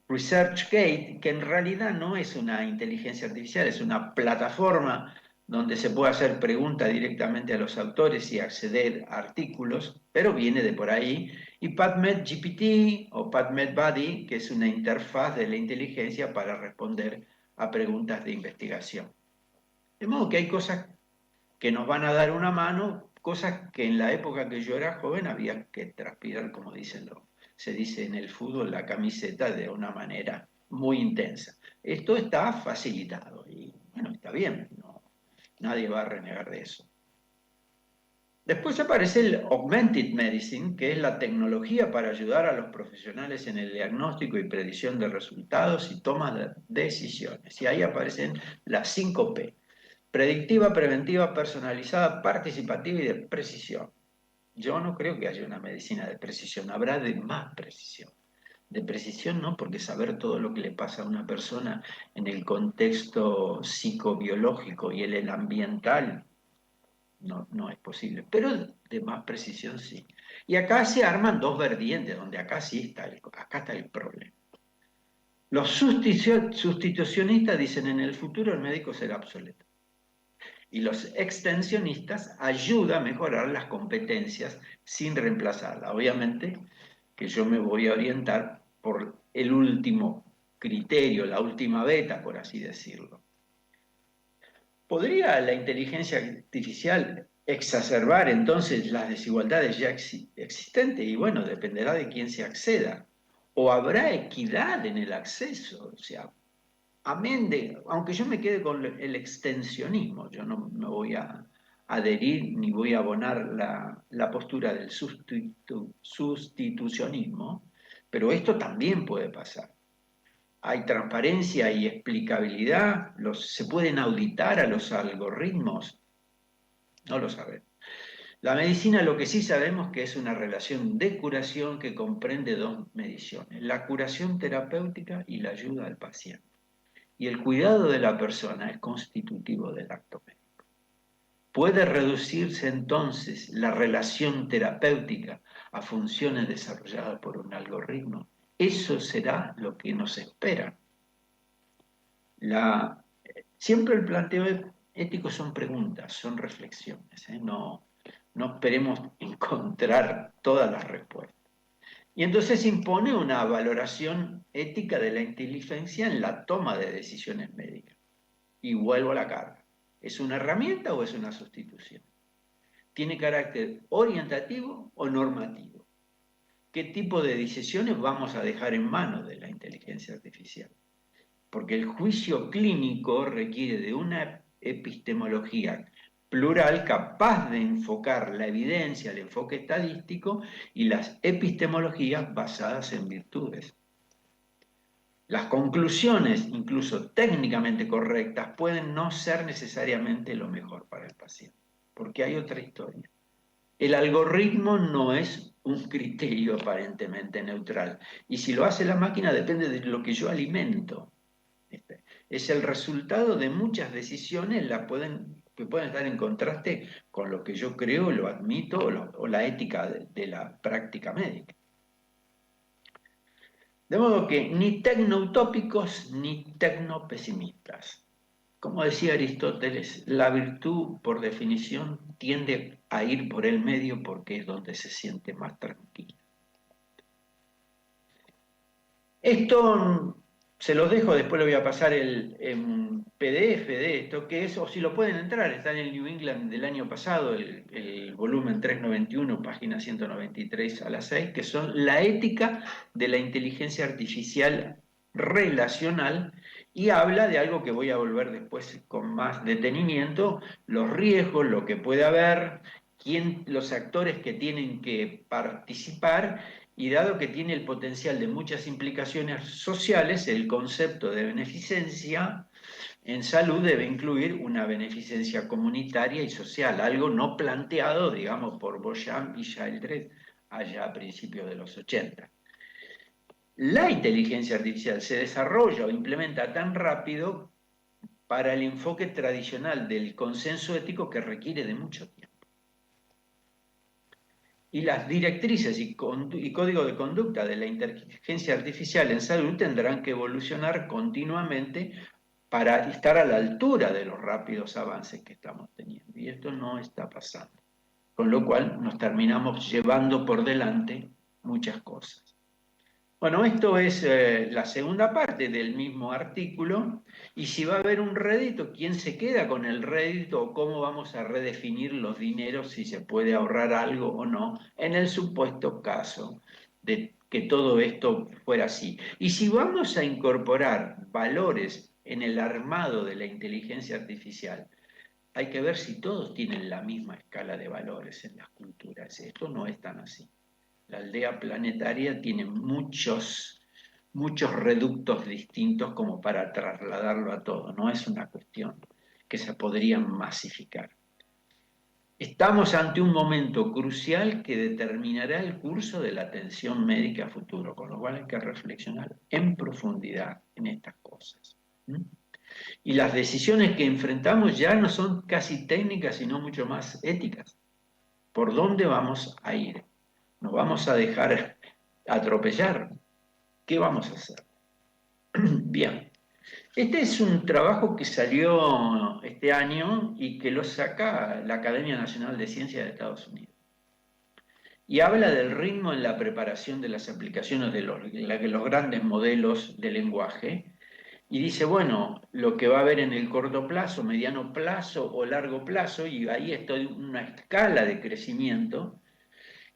ResearchGate, que en realidad no es una inteligencia artificial, es una plataforma donde se puede hacer preguntas directamente a los autores y acceder a artículos, pero viene de por ahí. Y PubMed GPT o PubMed Buddy, que es una interfaz de la inteligencia para responder a preguntas de investigación. De modo que hay cosas que nos van a dar una mano, cosas que en la época que yo era joven había que transpirar, como se dice en el fútbol, la camiseta de una manera muy intensa. Esto está facilitado y bueno, está bien, nadie va a renegar de eso. Después aparece el Augmented Medicine, que es la tecnología para ayudar a los profesionales en el diagnóstico y predicción de resultados y toma de decisiones. Y ahí aparecen las 5P: predictiva, preventiva, personalizada, participativa y de precisión. Yo no creo que haya una medicina de precisión, habrá de más precisión. De precisión no, porque saber todo lo que le pasa a una persona en el contexto psicobiológico y el ambiental no es posible, pero de más precisión sí. Y acá se arman dos vertientes, donde acá sí acá está el problema. Los sustitucionistas dicen en el futuro el médico será obsoleto. Y los extensionistas ayudan a mejorar las competencias sin reemplazarlas. Obviamente que yo me voy a orientar por el último criterio, la última beta, por así decirlo. ¿Podría la inteligencia artificial exacerbar entonces las desigualdades ya existentes? Y bueno, dependerá de quién se acceda. ¿O habrá equidad en el acceso? O sea, aunque yo me quede con el extensionismo, yo no me voy a adherir ni voy a abonar la postura del sustitucionismo, pero esto también puede pasar. ¿Hay transparencia y explicabilidad? ¿Se pueden auditar a los algoritmos? No lo sabemos. La medicina lo que sí sabemos que es una relación de curación que comprende dos mediciones, la curación terapéutica y la ayuda al paciente. Y el cuidado de la persona es constitutivo del acto médico. ¿Puede reducirse entonces la relación terapéutica a funciones desarrolladas por un algoritmo? Eso será lo que nos espera. Siempre el planteo ético son preguntas, son reflexiones, no esperemos encontrar todas las respuestas. Y entonces impone una valoración ética de la inteligencia en la toma de decisiones médicas. Y vuelvo a la carga. ¿Es una herramienta o es una sustitución? ¿Tiene carácter orientativo o normativo? ¿Qué tipo de decisiones vamos a dejar en manos de la inteligencia artificial? Porque el juicio clínico requiere de una epistemología plural capaz de enfocar la evidencia, el enfoque estadístico y las epistemologías basadas en virtudes. Las conclusiones, incluso técnicamente correctas, pueden no ser necesariamente lo mejor para el paciente, porque hay otra historia. El algoritmo no es un criterio aparentemente neutral, y si lo hace la máquina depende de lo que yo alimento. Es el resultado de muchas decisiones que pueden estar en contraste con lo que yo creo, lo admito, o la ética de la práctica médica. De modo que ni tecnoutópicos ni tecnopesimistas. Como decía Aristóteles, la virtud, por definición, tiende a ir por el medio porque es donde se siente más tranquila. Esto se los dejo, después le voy a pasar el PDF de esto, que es, o si lo pueden entrar, está en el New England del año pasado, el volumen 391, página 193 a la 6, que son la ética de la inteligencia artificial relacional, y habla de algo que voy a volver después con más detenimiento, los riesgos, lo que puede haber, los actores que tienen que participar, y dado que tiene el potencial de muchas implicaciones sociales, el concepto de beneficencia en salud debe incluir una beneficencia comunitaria y social, algo no planteado, digamos, por Beauchamp y Childress allá a principios de los 80. La inteligencia artificial se desarrolla o implementa tan rápido para el enfoque tradicional del consenso ético que requiere de mucho tiempo. Y las directrices y código de conducta de la inteligencia artificial en salud tendrán que evolucionar continuamente para estar a la altura de los rápidos avances que estamos teniendo. Y esto no está pasando. Con lo cual nos terminamos llevando por delante muchas cosas. Bueno, esto es la segunda parte del mismo artículo, y si va a haber un rédito, ¿quién se queda con el rédito o cómo vamos a redefinir los dineros, si se puede ahorrar algo o no, en el supuesto caso de que todo esto fuera así? Y si vamos a incorporar valores en el armado de la inteligencia artificial, hay que ver si todos tienen la misma escala de valores en las culturas. Esto no es tan así. La aldea planetaria tiene muchos reductos distintos como para trasladarlo a todo. No es una cuestión que se podría masificar. Estamos ante un momento crucial que determinará el curso de la atención médica a futuro, con lo cual hay que reflexionar en profundidad en estas cosas. Y las decisiones que enfrentamos ya no son casi técnicas, sino mucho más éticas. ¿Por dónde vamos a ir? ¿Nos vamos a dejar atropellar? ¿Qué vamos a hacer? Bien, este es un trabajo que salió este año y que lo saca la Academia Nacional de Ciencias de Estados Unidos. Y habla del ritmo en la preparación de las aplicaciones de los grandes modelos de lenguaje. Y dice, bueno, lo que va a haber en el corto plazo, mediano plazo o largo plazo, y ahí está una escala de crecimiento,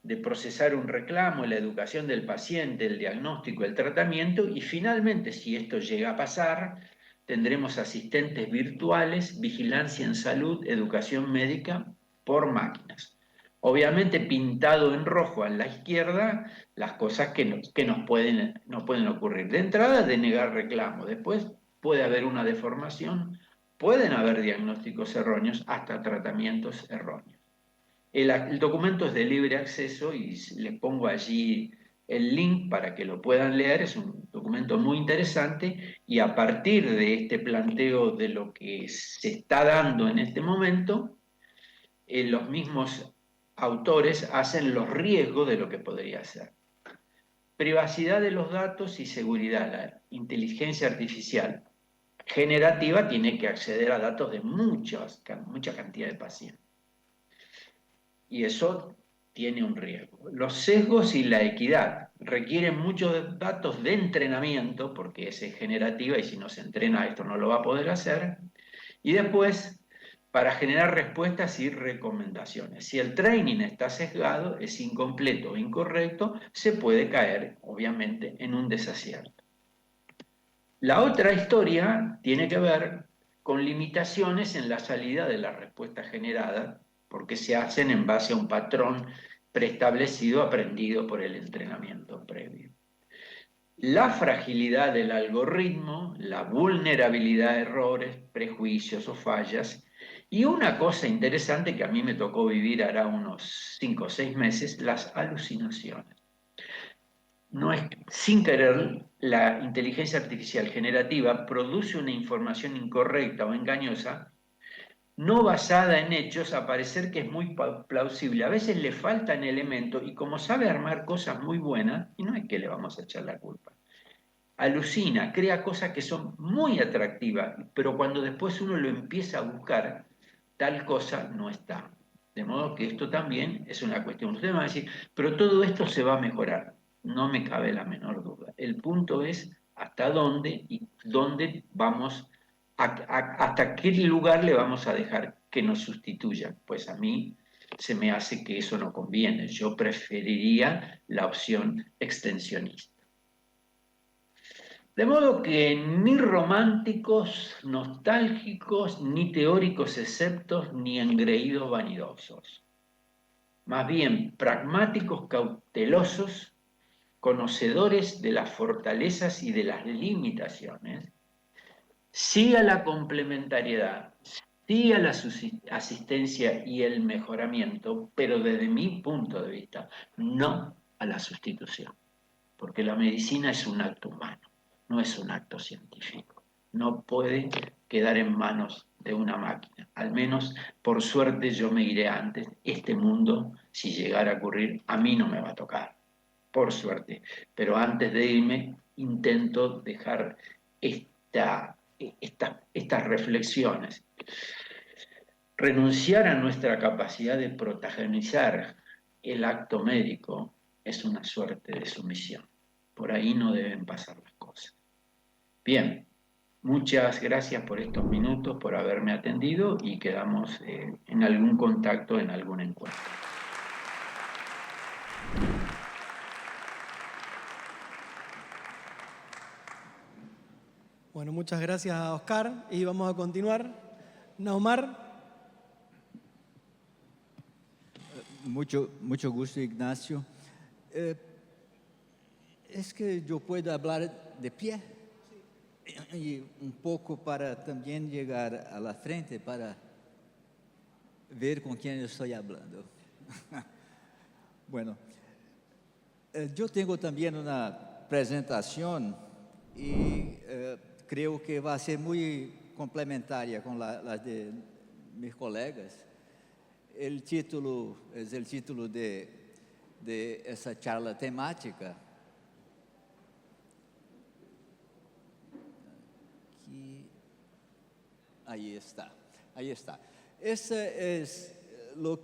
de procesar un reclamo, la educación del paciente, el diagnóstico, el tratamiento, y finalmente, si esto llega a pasar, tendremos asistentes virtuales, vigilancia en salud, educación médica por máquinas. Obviamente pintado en rojo a la izquierda las cosas que nos pueden ocurrir. De entrada, denegar reclamo. Después puede haber una deformación, pueden haber diagnósticos erróneos, hasta tratamientos erróneos. El documento es de libre acceso y les pongo allí el link para que lo puedan leer. Es un documento muy interesante y a partir de este planteo de lo que se está dando en este momento, los mismos autores hacen los riesgos de lo que podría ser. Privacidad de los datos y seguridad. La inteligencia artificial generativa tiene que acceder a datos de mucha cantidad de pacientes. Y eso tiene un riesgo. Los sesgos y la equidad requieren muchos datos de entrenamiento, porque es generativa y si no se entrena esto no lo va a poder hacer. Y después, para generar respuestas y recomendaciones. Si el training está sesgado, es incompleto o incorrecto, se puede caer, obviamente, en un desacierto. La otra historia tiene que ver con limitaciones en la salida de la respuesta generada, porque se hacen en base a un patrón preestablecido, aprendido por el entrenamiento previo. La fragilidad del algoritmo, la vulnerabilidad a errores, prejuicios o fallas. Y una cosa interesante que a mí me tocó vivir hará unos 5 o 6 meses, las alucinaciones. No es, sin querer, la inteligencia artificial generativa produce una información incorrecta o engañosa, no basada en hechos, a parecer que es muy plausible. A veces le faltan elementos y como sabe armar cosas muy buenas, y no es que le vamos a echar la culpa, alucina, crea cosas que son muy atractivas, pero cuando después uno lo empieza a buscar, tal cosa no está. De modo que esto también es una cuestión. Ustedes van a decir, pero todo esto se va a mejorar. No me cabe la menor duda. El punto es hasta dónde y dónde vamos, hasta qué lugar le vamos a dejar que nos sustituya. Pues a mí se me hace que eso no conviene. Yo preferiría la opción extensionista. De modo que ni románticos, nostálgicos, ni teóricos esceptos, ni engreídos vanidosos. Más bien pragmáticos, cautelosos, conocedores de las fortalezas y de las limitaciones, sí a la complementariedad, sí a la asistencia y el mejoramiento, pero desde mi punto de vista, no a la sustitución, porque la medicina es un acto humano. No es un acto científico. No puede quedar en manos de una máquina. Al menos, por suerte, yo me iré antes. Este mundo, si llegara a ocurrir, a mí no me va a tocar. Por suerte. Pero antes de irme, intento dejar estas reflexiones. Renunciar a nuestra capacidad de protagonizar el acto médico es una suerte de sumisión. Por ahí no deben pasar las cosas. Bien, muchas gracias por estos minutos, por haberme atendido y quedamos en algún contacto, en algún encuentro. Bueno, muchas gracias a Oscar y vamos a continuar. Naumar. Mucho gusto, Ignacio. ¿Es que yo puedo hablar de pie? Y un poco para también llegar a la frente para ver con quién estoy hablando. Bueno, yo tengo también una presentación y creo que va a ser muy complementaria con la de mis colegas. El título es el título de esa charla temática. Ahí está. Ese es los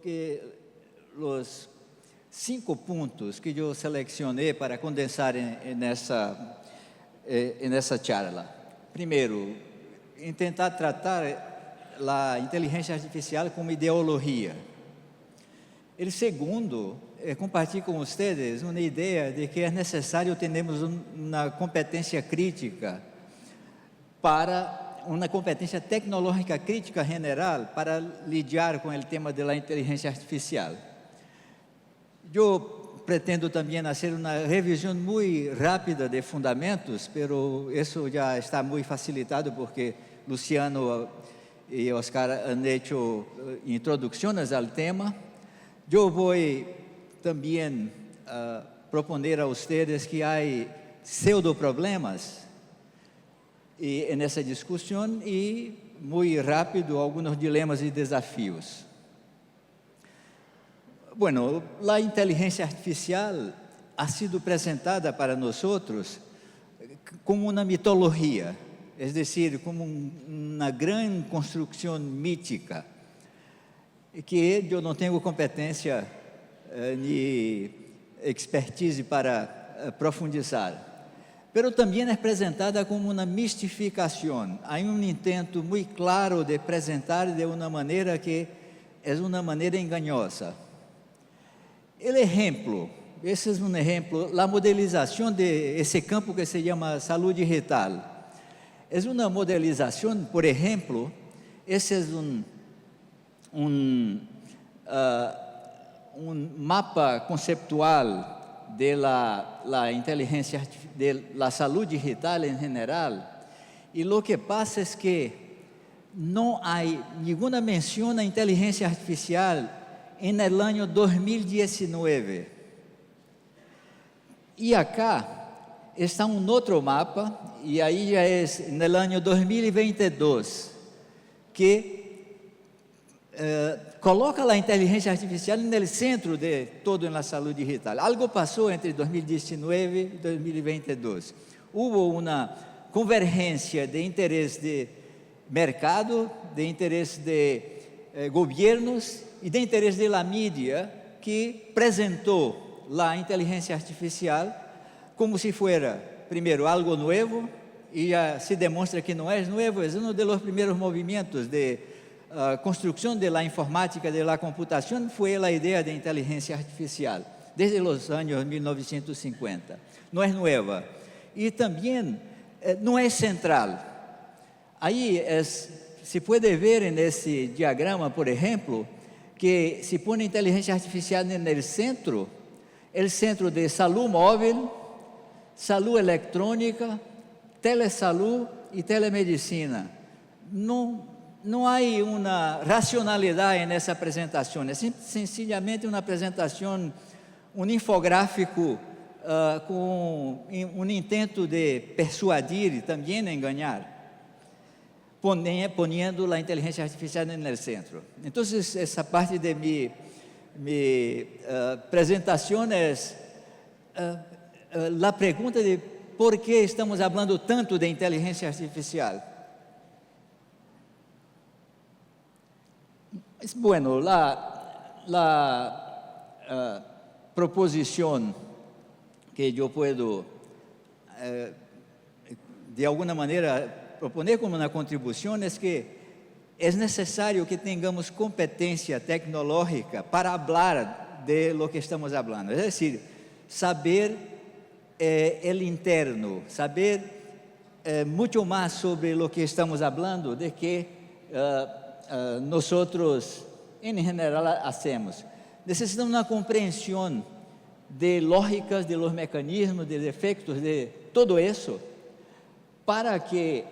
5 puntos que yo seleccioné para condensar en esa charla. Primero, intentar tratar la inteligencia artificial como ideología. El segundo, compartir con ustedes una idea de que es necesario tenermos una competencia crítica una competência tecnológica crítica general para lidiar com o tema da inteligência artificial. yo pretendo también hacer una revisión muy rápida de fundamentos, pero eso ya está muy facilitado porque Luciano y Oscar han hecho introducciones al tema. Yo voy también a proponer a ustedes que hay pseudoproblemas en esa discusión y muy rápido algunos dilemas y desafíos. Bueno, la inteligencia artificial ha sido presentada para nosotros como una mitología, es decir, como una gran construcción mítica, que yo no tengo competencia ni expertise para profundizar. Pero também é apresentada como uma mistificação. Há intento muito claro de apresentar de uma maneira que é uma maneira enganosa. O exemplo, esse é um exemplo, a modelização de esse campo que se chama saúde digital. É uma modelização, por exemplo, esse é um mapa conceptual de la inteligencia, de la salud digital en general, y lo que pasa es que no hay ninguna mención a inteligencia artificial en el año 2019. Y acá está un otro mapa, y ahí ya es en el año 2022, que coloca a inteligência artificial no centro de todo na saúde digital. Algo passou entre 2019 e 2022. Houve uma convergência de interesse de mercado, de interesse de governos e de interesse da mídia que apresentou a inteligência artificial como se fosse, primeiro, algo novo, e já se demonstra que não é novo, é um dos primeiros movimentos de construção da informática, da computação, foi a ideia de inteligência artificial, desde os anos 1950. Não é nova. E também não é central. Aí se pode ver nesse diagrama, por exemplo, que se põe inteligência artificial no centro, o centro de saúde móvel, saúde eletrônica, telesaúde e telemedicina. Não há uma racionalidade nessa apresentação, é sencillamente uma apresentação, um infográfico com um intento de persuadir e também enganar, ponendo a inteligência artificial no centro. Então, essa parte de minha apresentação é a pergunta de por que estamos falando tanto de inteligência artificial. Bueno, la proposición que yo puedo, de alguna manera, proponer como una contribución es que es necesario que tengamos competencia tecnológica para hablar de lo que estamos hablando. Es decir, saber el interno, saber mucho más sobre lo que estamos hablando de que nosotros en general hacemos. Necesitamos una comprensión de lógicas, de los mecanismos, de efectos, de todo eso, para que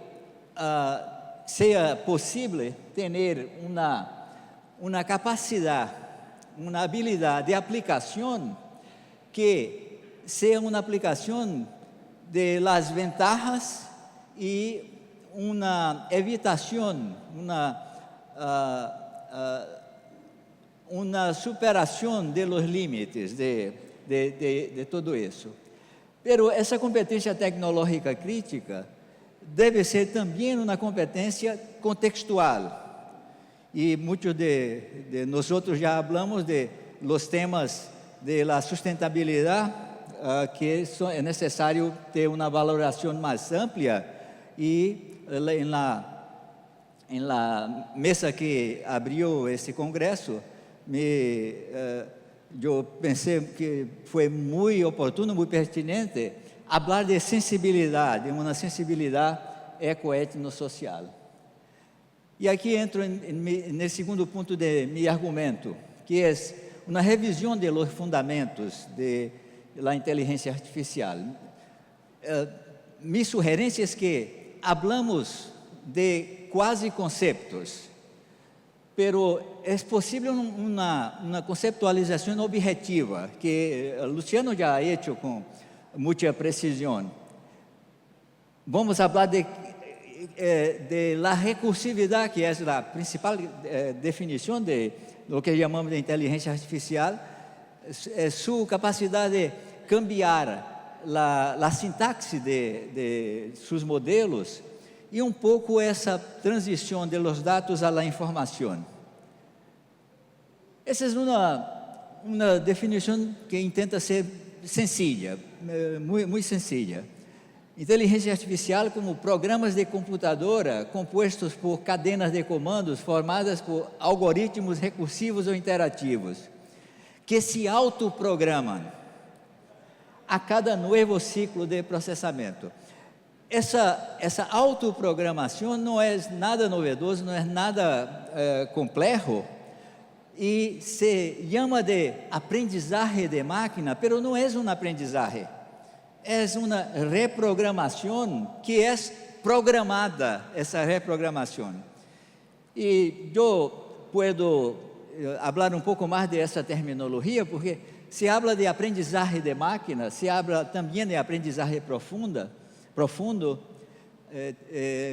sea posible tener una capacidad, una habilidad de aplicación que sea una aplicación de las ventajas y una evitación, una superación de los límites de todo eso. Pero essa competência tecnológica crítica deve ser também uma competência contextual. E muitos de nós já falamos de los temas de la sustentabilidade, que é necessário ter uma valoração mais ampla, e em la mesa que abriu esse congresso, eu pensei que foi muito oportuno, muito pertinente, falar de sensibilidade, uma sensibilidade ecoétnico-social. E aqui entro nesse segundo ponto de meu argumento, que é una revisión de los fundamentos de la inteligencia artificial. Mi sugerencia es que hablamos de quase conceptos, pero es posible una conceptualización objetiva que Luciano ya ha hecho con mucha precisión. Vamos a hablar de la recursividad, que es la principal definición de lo que llamamos de inteligencia artificial, es su capacidad de cambiar la sintaxe de sus modelos e pouco essa transição de los dados a la informação. Essa é uma definição que intenta ser sencilla, muito sencilla. Inteligência artificial como programas de computadora compostos por cadenas de comandos formadas por algoritmos recursivos ou interativos, que se autoprogramam a cada novo ciclo de processamento. Essa autoprogramação não é nada novedoso, não é nada complexo, e se chama de aprendizagem de máquina, mas não é uma aprendizagem, é uma reprogramação que é programada, essa reprogramação. E eu posso falar pouco mais dessa terminologia, porque se habla de aprendizagem de máquina, se habla também de aprendizagem profundo,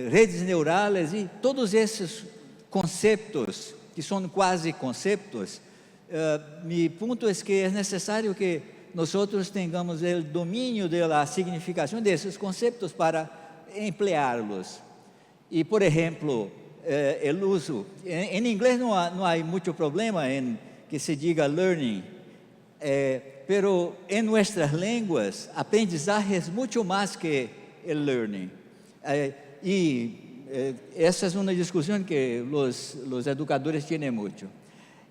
redes neurais e todos esses conceitos que são quase conceitos. Mi ponto é que é necessário que nós tenhamos o domínio da significação desses conceitos para empleá-los. E, por exemplo, o uso. Em inglês não há muito problema em que se diga learning, pero em nossas línguas, aprendizagem é muito mais que el learning. Essa é uma discussão que os educadores têm muito.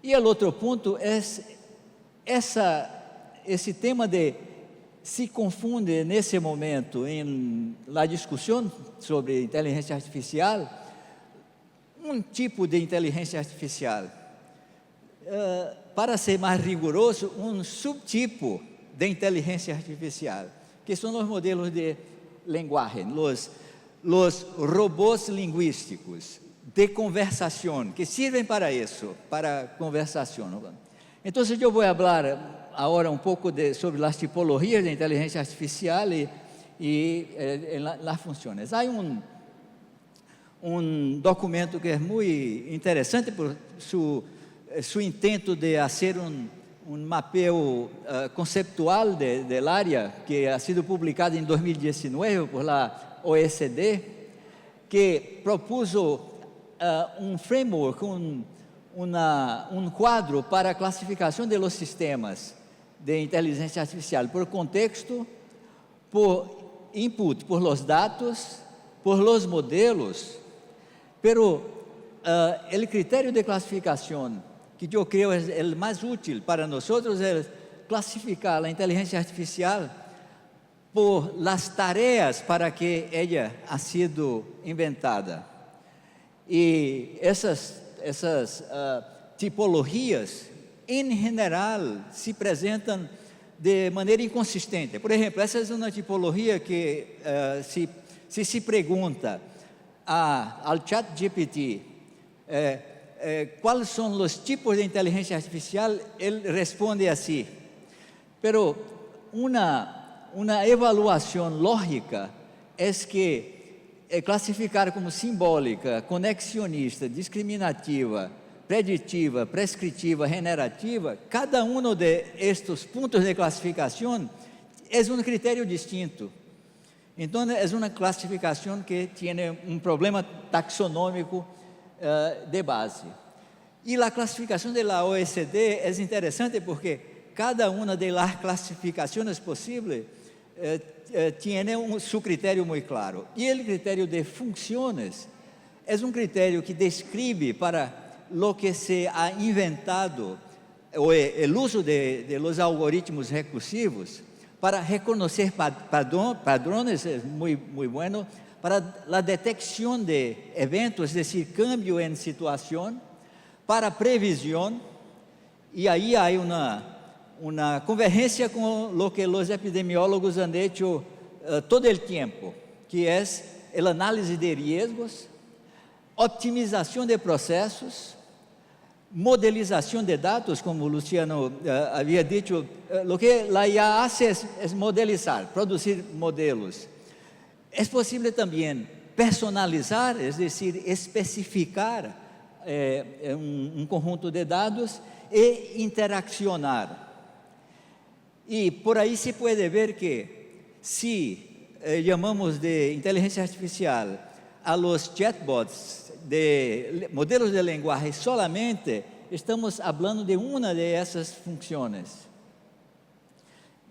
E o outro ponto é esse tema de se confunde nesse momento em la discussão sobre inteligência artificial, tipo de inteligência artificial. Para ser mais rigoroso, subtipo de inteligência artificial, que são os modelos de linguagem, os robôs linguísticos de conversação, que servem para isso, para conversação. Então, eu vou falar agora pouco sobre as tipologias de inteligência artificial e as funções. Há documento que é muito interessante por seu intento de fazer mapeo conceptual da área, que ha sido publicado em 2019 por la OECD, que propuso framework, quadro para a classificação de los sistemas de inteligência artificial por contexto, por input, por los dados, por los modelos, pero o critério de classificação que eu creio é o mais útil para nós é classificar a inteligência artificial por las tareas para que ela ha sido inventada. E essas tipologias, em geral, se apresentam de maneira inconsistente. Por exemplo, essa é uma tipologia que se pergunta ao ChatGPT quais são os tipos de inteligência artificial, ele responde assim. Pero uma avaliação lógica é que classificar como simbólica, conexionista, discriminativa, preditiva, prescritiva, generativa, cada um de estes pontos de classificação é um critério distinto. Então, é uma classificação que tem problema taxonômico de base. E a classificação da OECD é interessante porque cada uma das classificações possíveis tem seu critério muito claro. E o critério de funções é um critério que descreve para lo que se ha inventado o uso de los algoritmos recursivos para reconhecer padrões, é muito bueno, para a detecção de eventos, é decir, cambio em situação, para previsão Y ahí hay una convergencia con lo que los epidemiólogos han hecho todo el tiempo, que es el análisis de riesgos, optimización de procesos, modelización de datos, como Luciano había dicho. Lo que la IA hace es modelizar, producir modelos. Es posible también personalizar, es decir, especificar un conjunto de dados e interaccionar. Y por ahí se puede ver que si llamamos de inteligencia artificial a los chatbots de modelos de lenguaje solamente, estamos hablando de una de esas funciones.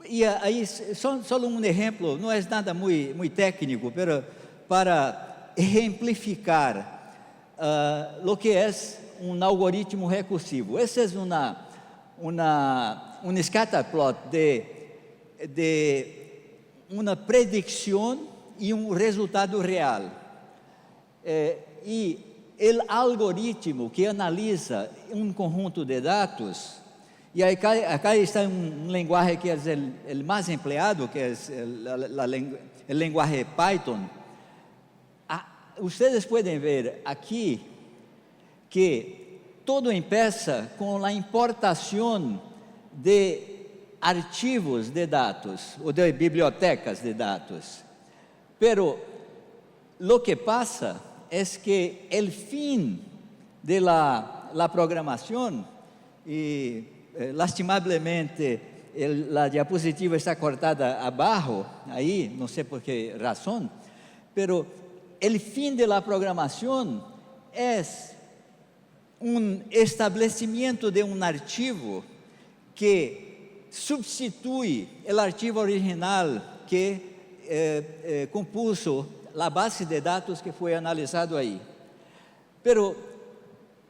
Y ahí solo un ejemplo, no es nada muy técnico, pero para ejemplificar lo que es un algoritmo recursivo. Ese es un scatterplot de una predicción y un resultado real. Y el algoritmo que analiza un conjunto de datos, y acá está un lenguaje que es el más empleado, que es el lenguaje Python. Ustedes pueden ver aquí que todo empieza con la importación de archivos de datos o de bibliotecas de datos. Pero lo que pasa es que el fin de la programación, y lastimablemente la diapositiva está cortada abajo, ahí, no sé por qué razón, pero el fin de la programación es un establecimiento de un archivo que sustituye el archivo original que compuso la base de datos que fue analizado ahí. Pero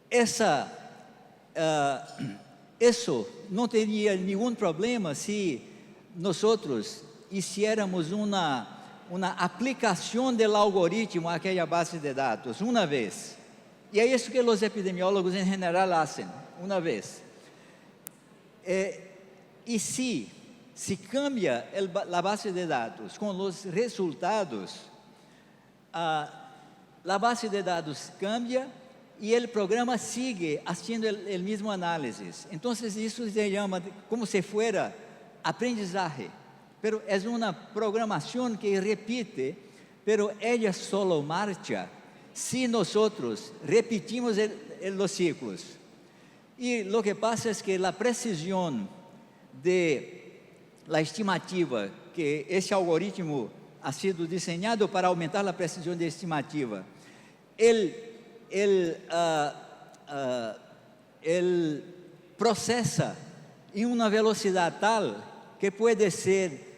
eso no tenía ningún problema si nosotros hiciéramos una aplicación del algoritmo a aquella base de datos una vez. Y es eso que los epidemiólogos en general hacen, una vez. Y si cambia la base de datos con los resultados, la base de datos cambia y el programa sigue haciendo el mismo análisis. Entonces eso se llama como si fuera aprendizaje, pero es una programación que repite, pero ella solo marcha si nosotros repetimos los ciclos. Y lo que pasa es que la precisión de la estimativa, que ese algoritmo ha sido diseñado para aumentar la precisión de estimativa, él procesa en una velocidad tal que puede ser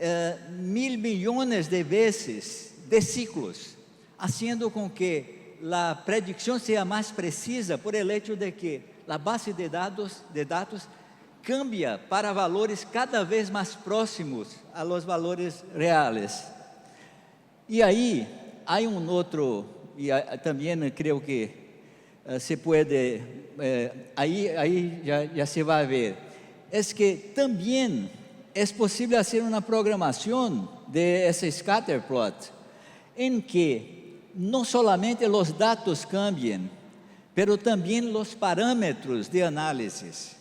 1.000 millones de veces de ciclos, haciendo con que la predicción sea más precisa por el hecho de que la base de datos cambia para valores cada vez más próximos a los valores reales. Y ahí hay un otro, y también creo que se puede, ahí ya se va a ver, es que también es posible hacer una programación de ese scatterplot en que no solamente los datos cambian, pero también los parámetros de análisis.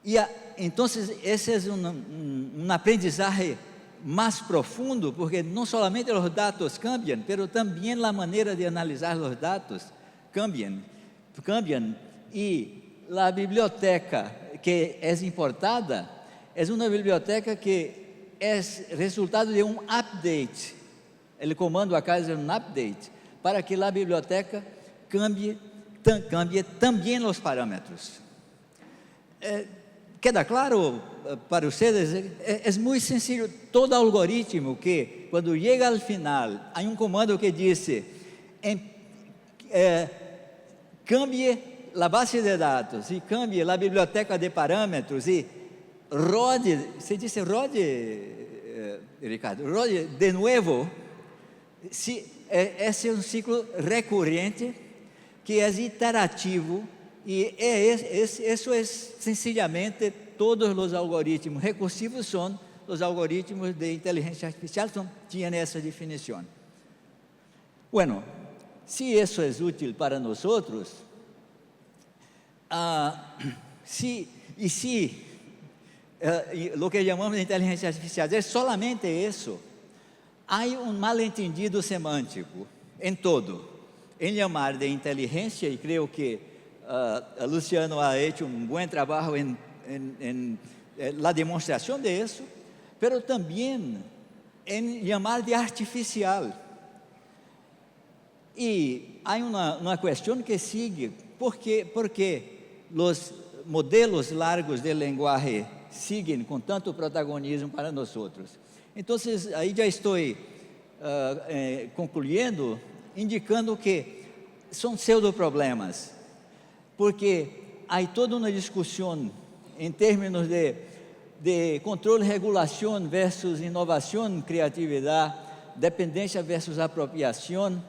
Y entonces ese es un aprendizaje más profundo, porque no solamente los datos cambian, pero también la manera de analizar los datos cambian. Y la biblioteca que es importada es una biblioteca que es resultado de un update. El comando acá es un update, para que la biblioteca cambie también los parámetros. ¿Queda claro para ustedes? Es muy sencillo. Todo algoritmo que cuando llega al final hay un comando que dice cambie la base de datos y cambie la biblioteca de parámetros y rode, se dice rode, Ricardo, rode de nuevo. Esse é um ciclo recorrente que é iterativo Y eso es sencillamente todos los algoritmos recursivos son los algoritmos de inteligencia artificial, tienen esa definición. Bueno, si eso es útil para nosotros, lo que llamamos de inteligencia artificial es solamente eso, hay un malentendido semántico en todo, en llamar de inteligencia, y creo que Luciano ha hecho un buen trabajo en la demostración de eso, pero también en llamar de artificial. Y hay una cuestión que sigue, ¿por qué los modelos largos del lenguaje siguen con tanto protagonismo para nosotros? Entonces, ahí ya estoy concluyendo, indicando que son pseudoproblemas, porque hay toda una discusión en términos de control, regulación versus innovación, creatividad, dependencia versus apropiación,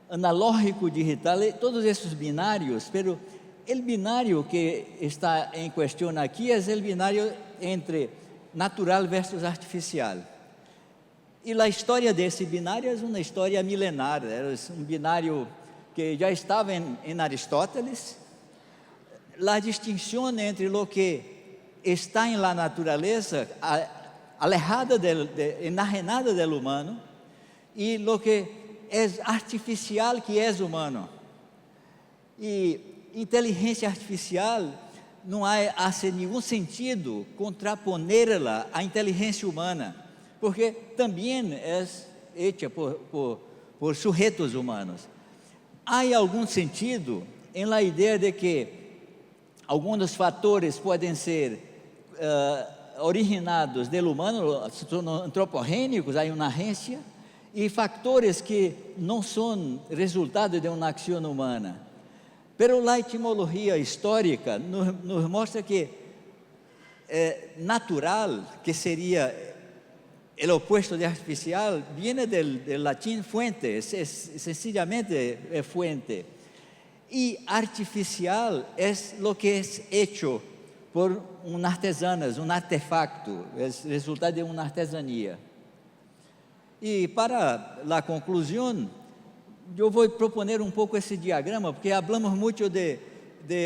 analógico, digital, todos esos binarios, pero el binario que está en cuestión aquí es el binario entre natural versus artificial. E a história desse binário é uma história milenar, é um binário que já estava em Aristóteles. A distinção entre o que está em la natureza, alejada, enajenada do humano, e o que é artificial, que é humano. E inteligência artificial não há nenhum sentido contraponerla à inteligência humana, porque também é hecha por sujeitos humanos. Há algum sentido em la ideia de que alguns fatores podem ser originados do humano, são antropogênicos, há uma agência, e fatores que não são resultado de uma ação humana. Pero a etimologia histórica nos mostra que natural, que seria o opuesto de artificial, viene del latín fuente, sencillamente fuente. Y artificial es lo que es hecho por un artesano, un artefacto, es resultado de una artesanía. Y para la conclusión, yo voy a proponer un poco ese diagrama, porque hablamos mucho de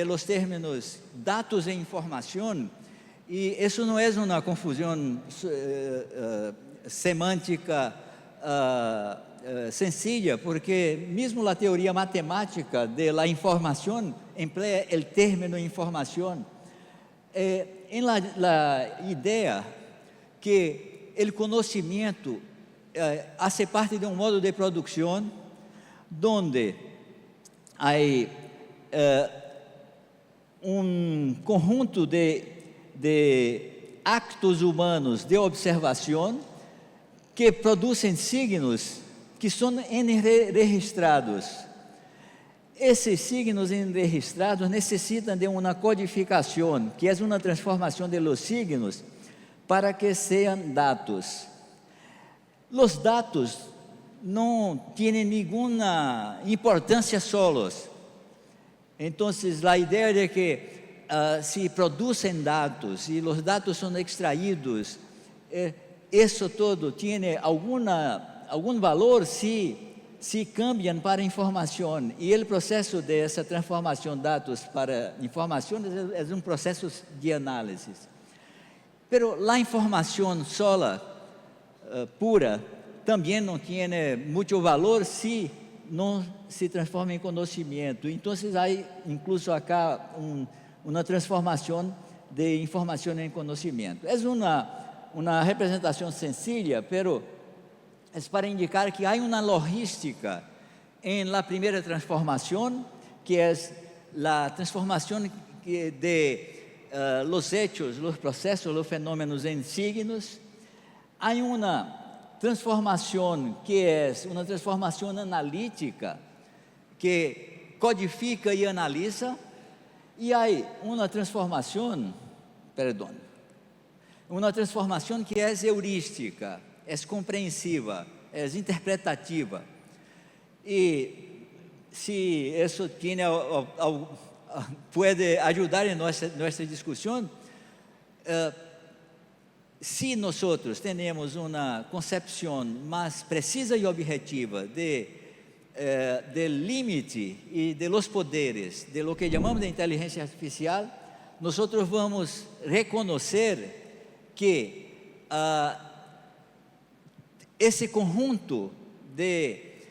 los términos datos e información, e isso não é uma confusão semântica sencilla, porque mesmo a teoria matemática da informação emplea o término informação. Em la ideia que o conhecimento hace parte de um modo de produção, donde há conjunto de actos humanos de observação que produzem signos que são registrados. Esses signos registrados necessitam de uma codificação, que é uma transformação de los signos para que sejam dados. Os dados não têm nenhuma importância solos. Então, a ideia de que se producen datos y los datos son extraídos, eso todo tiene algún valor si cambian para información, y el proceso de esa transformación de datos para información es un proceso de análisis. Pero la información sola, pura, también no tiene mucho valor si no se transforma en conocimiento. Entonces hay incluso acá uma transformação de informação em conhecimento. É uma representação sencilla, pero é para indicar que há uma logística em la primeira transformação, que é a transformação de los hechos, los processos, los fenômenos em signos. Há uma transformação que é uma transformação analítica, que codifica e analisa. E há uma transformação que é heurística, é compreensiva, é interpretativa. E se isso tem puede ayudar en nuestra discusión. Si nosotros tenemos una concepción más precisa y objetiva del límite y de los poderes de lo que llamamos de inteligencia artificial, nosotros vamos a reconocer que ese conjunto de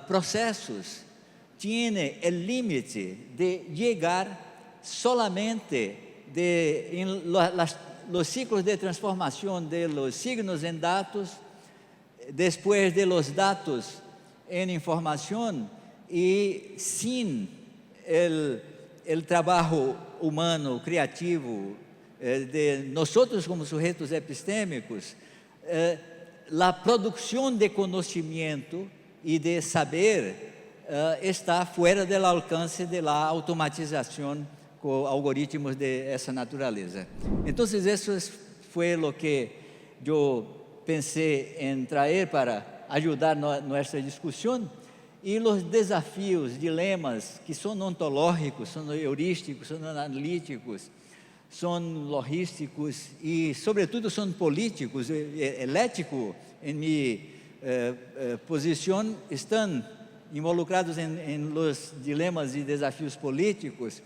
procesos tiene el límite de llegar solamente en los ciclos de transformación de los signos en datos, después de los datos en información, y sin el trabajo humano, creativo, de nosotros como sujetos epistémicos, la producción de conocimiento y de saber está fuera del alcance de la automatización con algoritmos de esa naturaleza. Entonces, eso fue lo que yo pensé en traer para ayudar nuestra discusión. Y los desafíos, dilemas que son ontológicos, son heurísticos, son analíticos, son logísticos y, sobretudo, son políticos. El ético, en mi posición, están involucrados en los dilemas y desafíos políticos.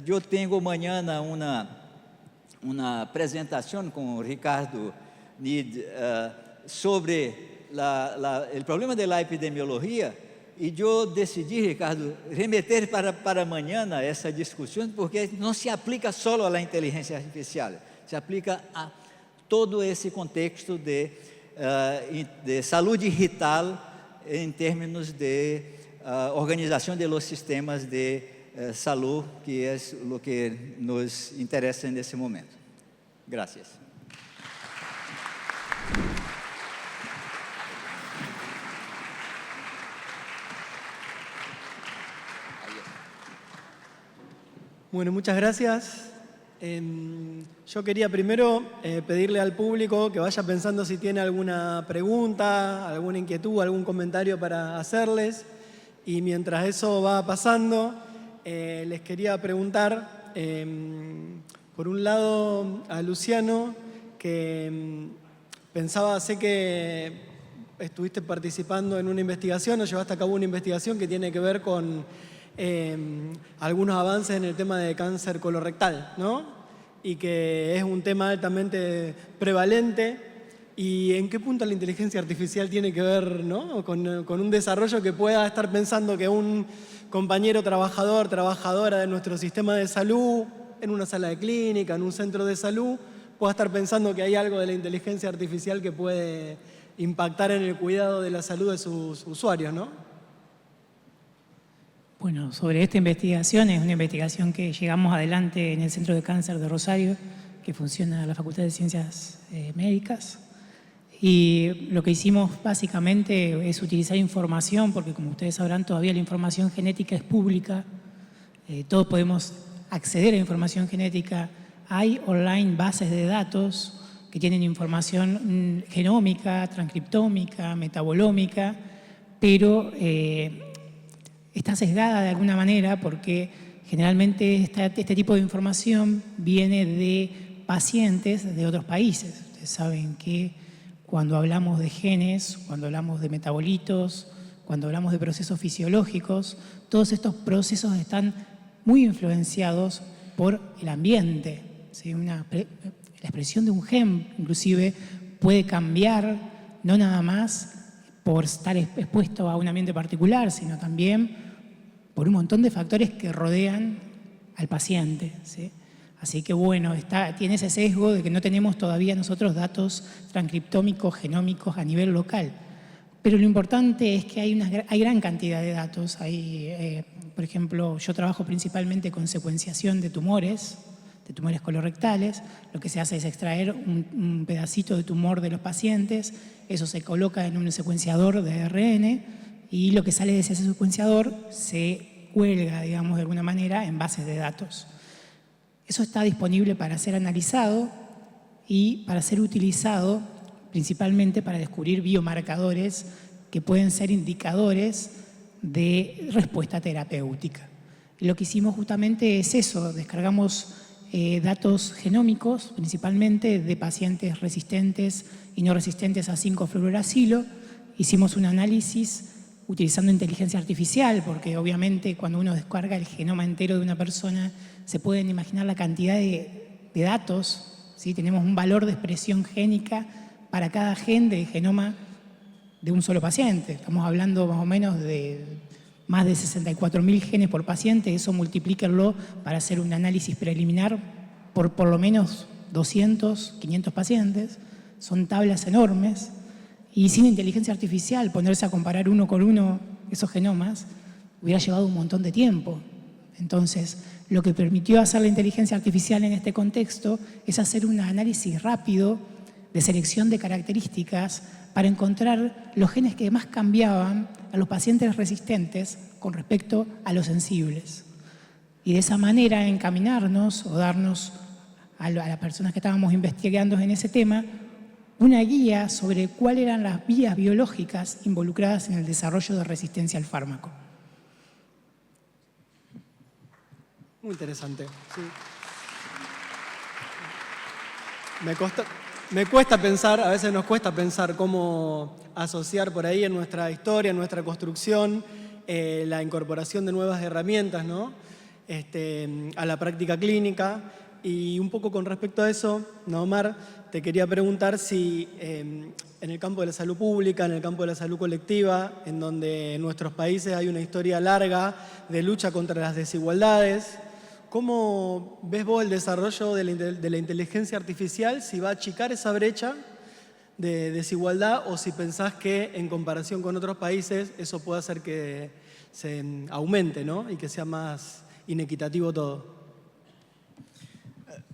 Yo tengo mañana una presentación con Ricardo Nid sobre el problema de la epidemiología, y yo decidí, Ricardo, remeter para mañana essa discussão, porque não se aplica só à inteligência artificial, se aplica a todo esse contexto de saúde digital em termos de organização de los sistemas de salud, que é o que nos interessa nesse momento. Gracias. Bueno, muchas gracias. Yo quería primero pedirle al público que vaya pensando si tiene alguna pregunta, alguna inquietud, algún comentario para hacerles. Y mientras eso va pasando, les quería preguntar, por un lado, a Luciano, que pensaba, sé que estuviste participando en una investigación o llevaste a cabo una investigación que tiene que ver con algunos avances en el tema de cáncer colorectal, ¿no? Y que es un tema altamente prevalente. ¿Y en qué punto la inteligencia artificial tiene que ver, ¿no? con un desarrollo que pueda estar pensando que un compañero trabajador, trabajadora de nuestro sistema de salud, en una sala de clínica, en un centro de salud, pueda estar pensando que hay algo de la inteligencia artificial que puede impactar en el cuidado de la salud de sus usuarios, ¿no? Bueno, sobre esta investigación, es una investigación que llegamos adelante en el Centro de Cáncer de Rosario, que funciona en la Facultad de Ciencias Médicas. Y lo que hicimos básicamente es utilizar información, porque como ustedes sabrán, todavía la información genética es pública. Todos podemos acceder a la información genética. Hay online bases de datos que tienen información genómica, transcriptómica, metabolómica, pero está sesgada de alguna manera porque generalmente este tipo de información viene de pacientes de otros países. Ustedes saben que cuando hablamos de genes, cuando hablamos de metabolitos, cuando hablamos de procesos fisiológicos, todos estos procesos están muy influenciados por el ambiente. ¿Sí? La expresión de un gen, inclusive, puede cambiar no nada más por estar expuesto a un ambiente particular, sino también por un montón de factores que rodean al paciente, ¿sí? Así que bueno, tiene ese sesgo de que no tenemos todavía nosotros datos transcriptómicos, genómicos a nivel local. Pero lo importante es que hay gran cantidad de datos. Por ejemplo, yo trabajo principalmente con secuenciación de tumores colorectales. Lo que se hace es extraer un pedacito de tumor de los pacientes, eso se coloca en un secuenciador de ARN y lo que sale de ese secuenciador se cuelga, digamos, de alguna manera en bases de datos. Eso está disponible para ser analizado y para ser utilizado principalmente para descubrir biomarcadores que pueden ser indicadores de respuesta terapéutica. Y lo que hicimos justamente es eso, descargamos datos genómicos, principalmente de pacientes resistentes y no resistentes a 5-fluoruracilo. Hicimos un análisis utilizando inteligencia artificial, porque obviamente cuando uno descarga el genoma entero de una persona, se pueden imaginar la cantidad de datos, ¿sí? Tenemos un valor de expresión génica para cada gen del genoma de un solo paciente. Estamos hablando más o menos de más de 64.000 genes por paciente. Eso multiplíquenlo para hacer un análisis preliminar por lo menos 200, 500 pacientes. Son tablas enormes. Y sin inteligencia artificial, ponerse a comparar uno con uno esos genomas, hubiera llevado un montón de tiempo. Entonces, lo que permitió hacer la inteligencia artificial en este contexto es hacer un análisis rápido de selección de características para encontrar los genes que más cambiaban a los pacientes resistentes con respecto a los sensibles. Y de esa manera encaminarnos o darnos a las personas que estábamos investigando en ese tema una guía sobre cuáles eran las vías biológicas involucradas en el desarrollo de resistencia al fármaco. Muy interesante. Sí. Me cuesta pensar, a veces nos cuesta pensar cómo asociar por ahí en nuestra historia, en nuestra construcción, la incorporación de nuevas herramientas, ¿no? A la práctica clínica. Y un poco con respecto a eso, Naomar, te quería preguntar si en el campo de la salud pública, en el campo de la salud colectiva, en donde en nuestros países hay una historia larga de lucha contra las desigualdades, ¿cómo ves vos el desarrollo de la inteligencia artificial? Si va a achicar esa brecha de desigualdad o si pensás que en comparación con otros países eso puede hacer que se aumente, ¿no? Y que sea más inequitativo todo.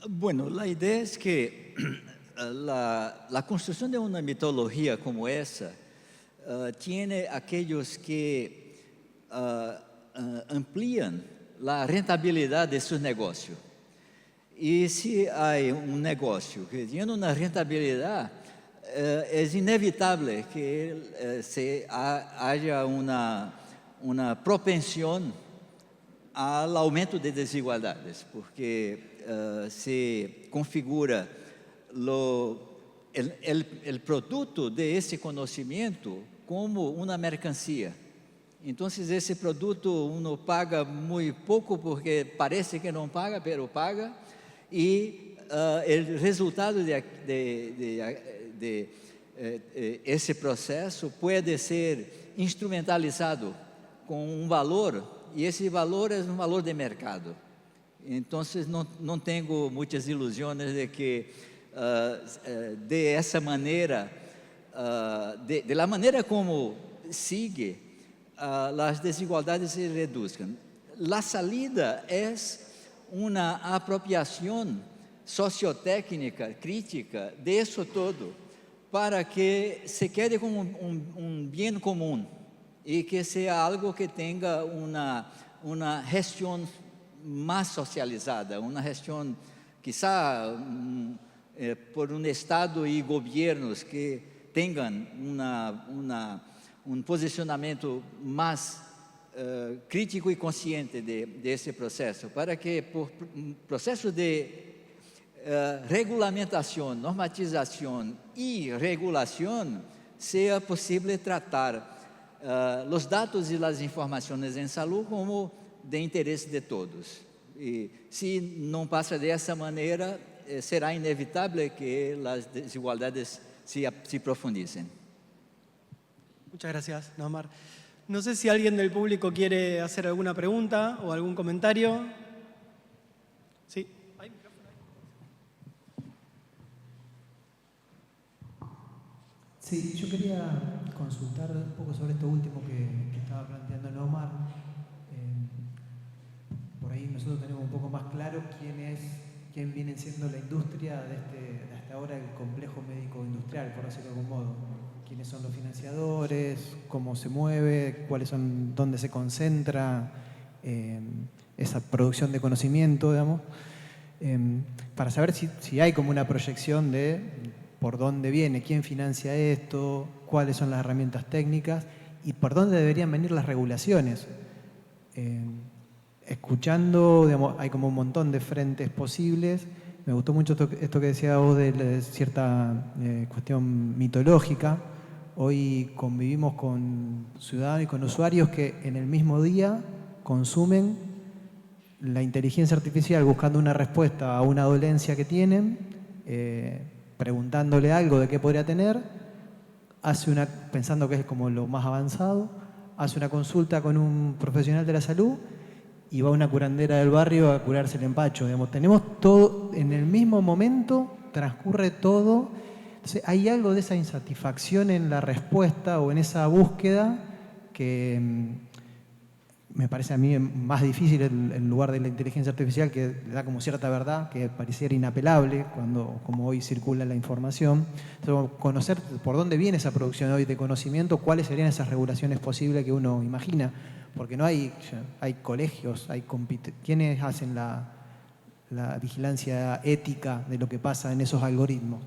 Bueno, la idea es que la construcción de una metodología como esa tiene aquellos que amplían la rentabilidad de su negocio. Y si hay un negocio que tiene una rentabilidad, es inevitable que haya una propensión al aumento de desigualdades, porque se configura el producto de ese conocimiento como una mercancía. Entonces, ese producto uno paga muy poco porque parece que no paga, pero paga. Y el resultado de ese proceso puede ser instrumentalizado con un valor, y ese valor es un valor de mercado. Entonces, no tengo muchas ilusiones de que de esa manera, de la manera como sigue, las desigualdades se reduzcan. La salida es una apropiación sociotécnica, crítica de eso todo, para que se quede como un bien común y que sea algo que tenga una gestión más socializada, una gestión quizá por un Estado y gobiernos que tengan un posicionamiento más crítico y consciente de ese proceso, para que por proceso de regulamentación, normatización y regulación sea posible tratar los datos y las informaciones en salud como de interés de todos. Y si no pasa de esa manera, será inevitable que las desigualdades se profundicen. Muchas gracias, Naomar. No sé si alguien del público quiere hacer alguna pregunta o algún comentario. Sí. ¿Hay micrófono ahí? Sí, yo quería consultar un poco sobre esto último que estaba planteando Naomar. Por ahí nosotros tenemos un poco más claro quién viene siendo la industria de hasta ahora el complejo médico industrial, por decirlo de algún modo. Quiénes son los financiadores, cómo se mueve, dónde se concentra esa producción de conocimiento, digamos, para saber si hay como una proyección de por dónde viene, quién financia esto, cuáles son las herramientas técnicas y por dónde deberían venir las regulaciones. escuchando, digamos, hay como un montón de frentes posibles. Me gustó mucho esto que decía vos de cierta cuestión mitológica. Hoy convivimos con ciudadanos y con usuarios que en el mismo día consumen la inteligencia artificial buscando una respuesta a una dolencia que tienen, preguntándole algo de qué podría tener, pensando que es como lo más avanzado, hace una consulta con un profesional de la salud y va a una curandera del barrio a curarse el empacho. Digamos, tenemos todo en el mismo momento, transcurre todo. Entonces, hay algo de esa insatisfacción en la respuesta o en esa búsqueda que me parece a mí más difícil en lugar de la inteligencia artificial, que le da como cierta verdad, que pareciera inapelable como hoy circula la información. Entonces, conocer por dónde viene esa producción hoy de conocimiento, cuáles serían esas regulaciones posibles que uno imagina, porque no hay colegios, ¿quiénes hacen la vigilancia ética de lo que pasa en esos algoritmos?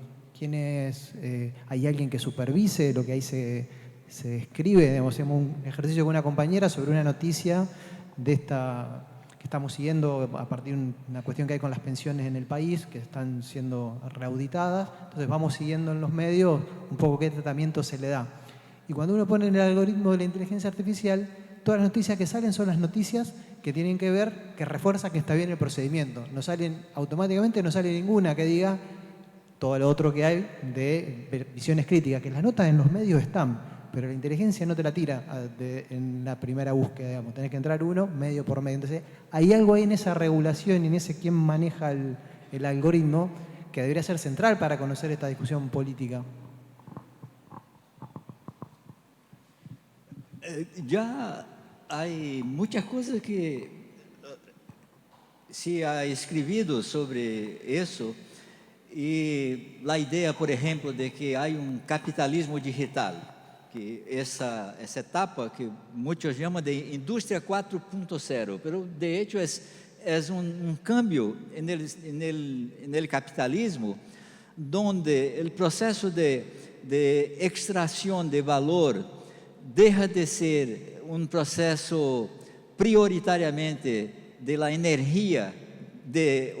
¿Hay alguien que supervise lo que ahí se escribe? Digamos, hacemos un ejercicio con una compañera sobre una noticia de esta que estamos siguiendo a partir de una cuestión que hay con las pensiones en el país, que están siendo reauditadas. Entonces vamos siguiendo en los medios un poco qué tratamiento se le da. Y cuando uno pone en el algoritmo de la inteligencia artificial, todas las noticias que salen son las noticias que tienen que ver, que refuerzan que está bien el procedimiento. Automáticamente no sale ninguna que diga todo lo otro que hay de visiones críticas, que las notas en los medios están, pero la inteligencia no te la tira en la primera búsqueda, digamos. Tenés que entrar uno, medio por medio. Entonces, hay algo ahí en esa regulación y en ese quién maneja el algoritmo que debería ser central para conocer esta discusión política. Ya hay muchas cosas que se ha escrito sobre eso. E a ideia, por exemplo, de que há capitalismo digital, que essa etapa que muitos chamam de indústria 4.0, pero de hecho é cambio no capitalismo, donde o processo de extração de valor deixa de ser processo prioritariamente de la energia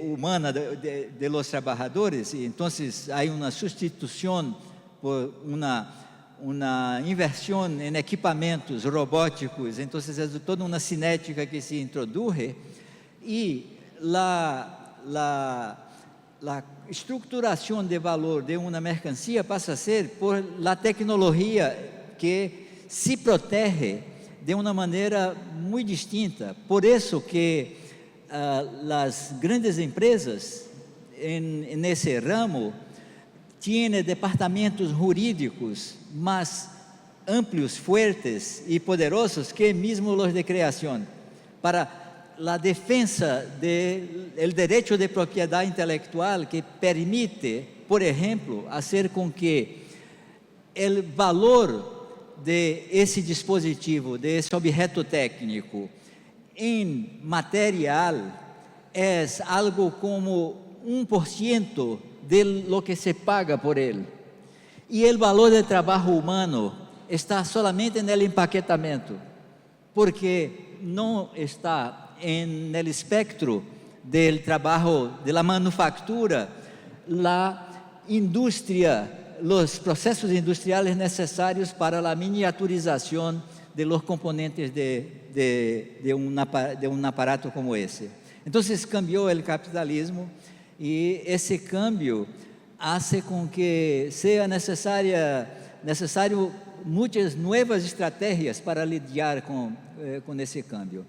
humana de los trabajadores, y entonces hay una sustitución por una inversión en equipamientos robóticos. Entonces es toda una cinética que se introduce y la estructuración de valor de una mercancía pasa a ser por la tecnología que se protege de una manera muy distinta. Por eso que las grandes empresas en ese ramo tienen departamentos jurídicos más amplios, fuertes y poderosos que mismo los de creación, para la defensa del derecho de propiedad intelectual, que permite, por ejemplo, hacer con que el valor de ese dispositivo, de ese objeto técnico, em material é algo como 1% de lo que se paga por ele. E o valor do trabalho humano está solamente no empaquetamento, porque não está no espectro do trabalho, da manufatura, a indústria, os processos industriais necessários para a miniaturização de los componentes de un aparato como ese. Entonces cambió el capitalismo y ese cambio hace con que sea necesario muchas nuevas estrategias para lidiar con ese cambio.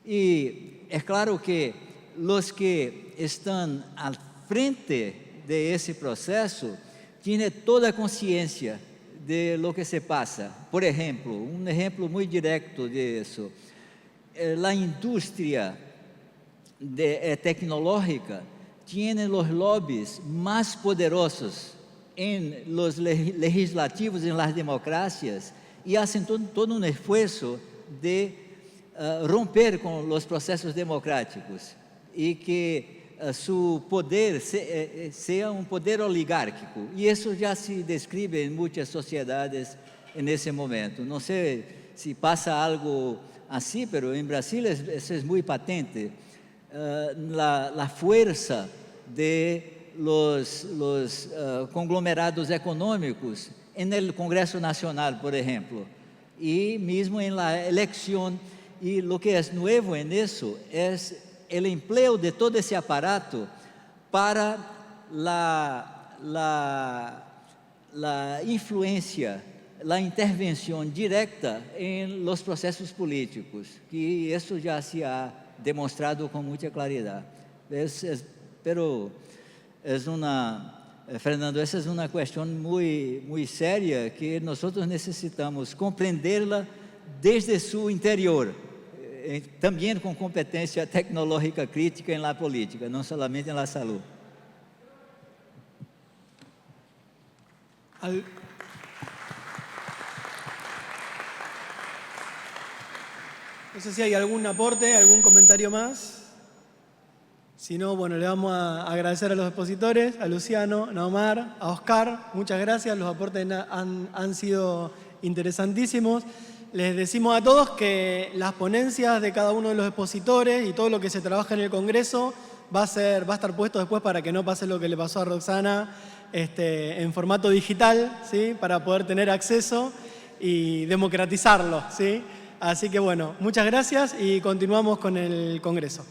Y es claro que los que están al frente de ese proceso tienen toda conciencia de lo que se pasa. Por ejemplo, un ejemplo muy directo de eso, la industria tecnológica tiene los lobbies más poderosos en los legislativos, en las democracias, y hacen todo un esfuerzo de romper con los procesos democráticos y que su poder sea un poder oligárquico. Y eso ya se describe en muchas sociedades en ese momento. No sé si pasa algo así, pero en Brasil eso es muy patente. La fuerza de los conglomerados económicos en el Congreso Nacional, por ejemplo, y mismo en la elección. Y lo que es nuevo en eso es el empleo de todo ese aparato para la influencia, la intervención directa en los procesos políticos, que eso ya se ha demostrado con mucha claridad. Pero Fernando, esa es una cuestión muy seria que nosotros necesitamos comprenderla desde su interior, también con competencia tecnológica crítica en la política, no solamente en la salud. No sé si hay algún aporte, algún comentario más. Si no, bueno, le vamos a agradecer a los expositores, a Luciano, a Naomar, a Oscar. Muchas gracias, los aportes han sido interesantísimos. Les decimos a todos que las ponencias de cada uno de los expositores y todo lo que se trabaja en el Congreso va a estar puesto después para que no pase lo que le pasó a Roxana en formato digital, ¿sí? Para poder tener acceso y democratizarlo, ¿sí? Así que bueno, muchas gracias y continuamos con el Congreso.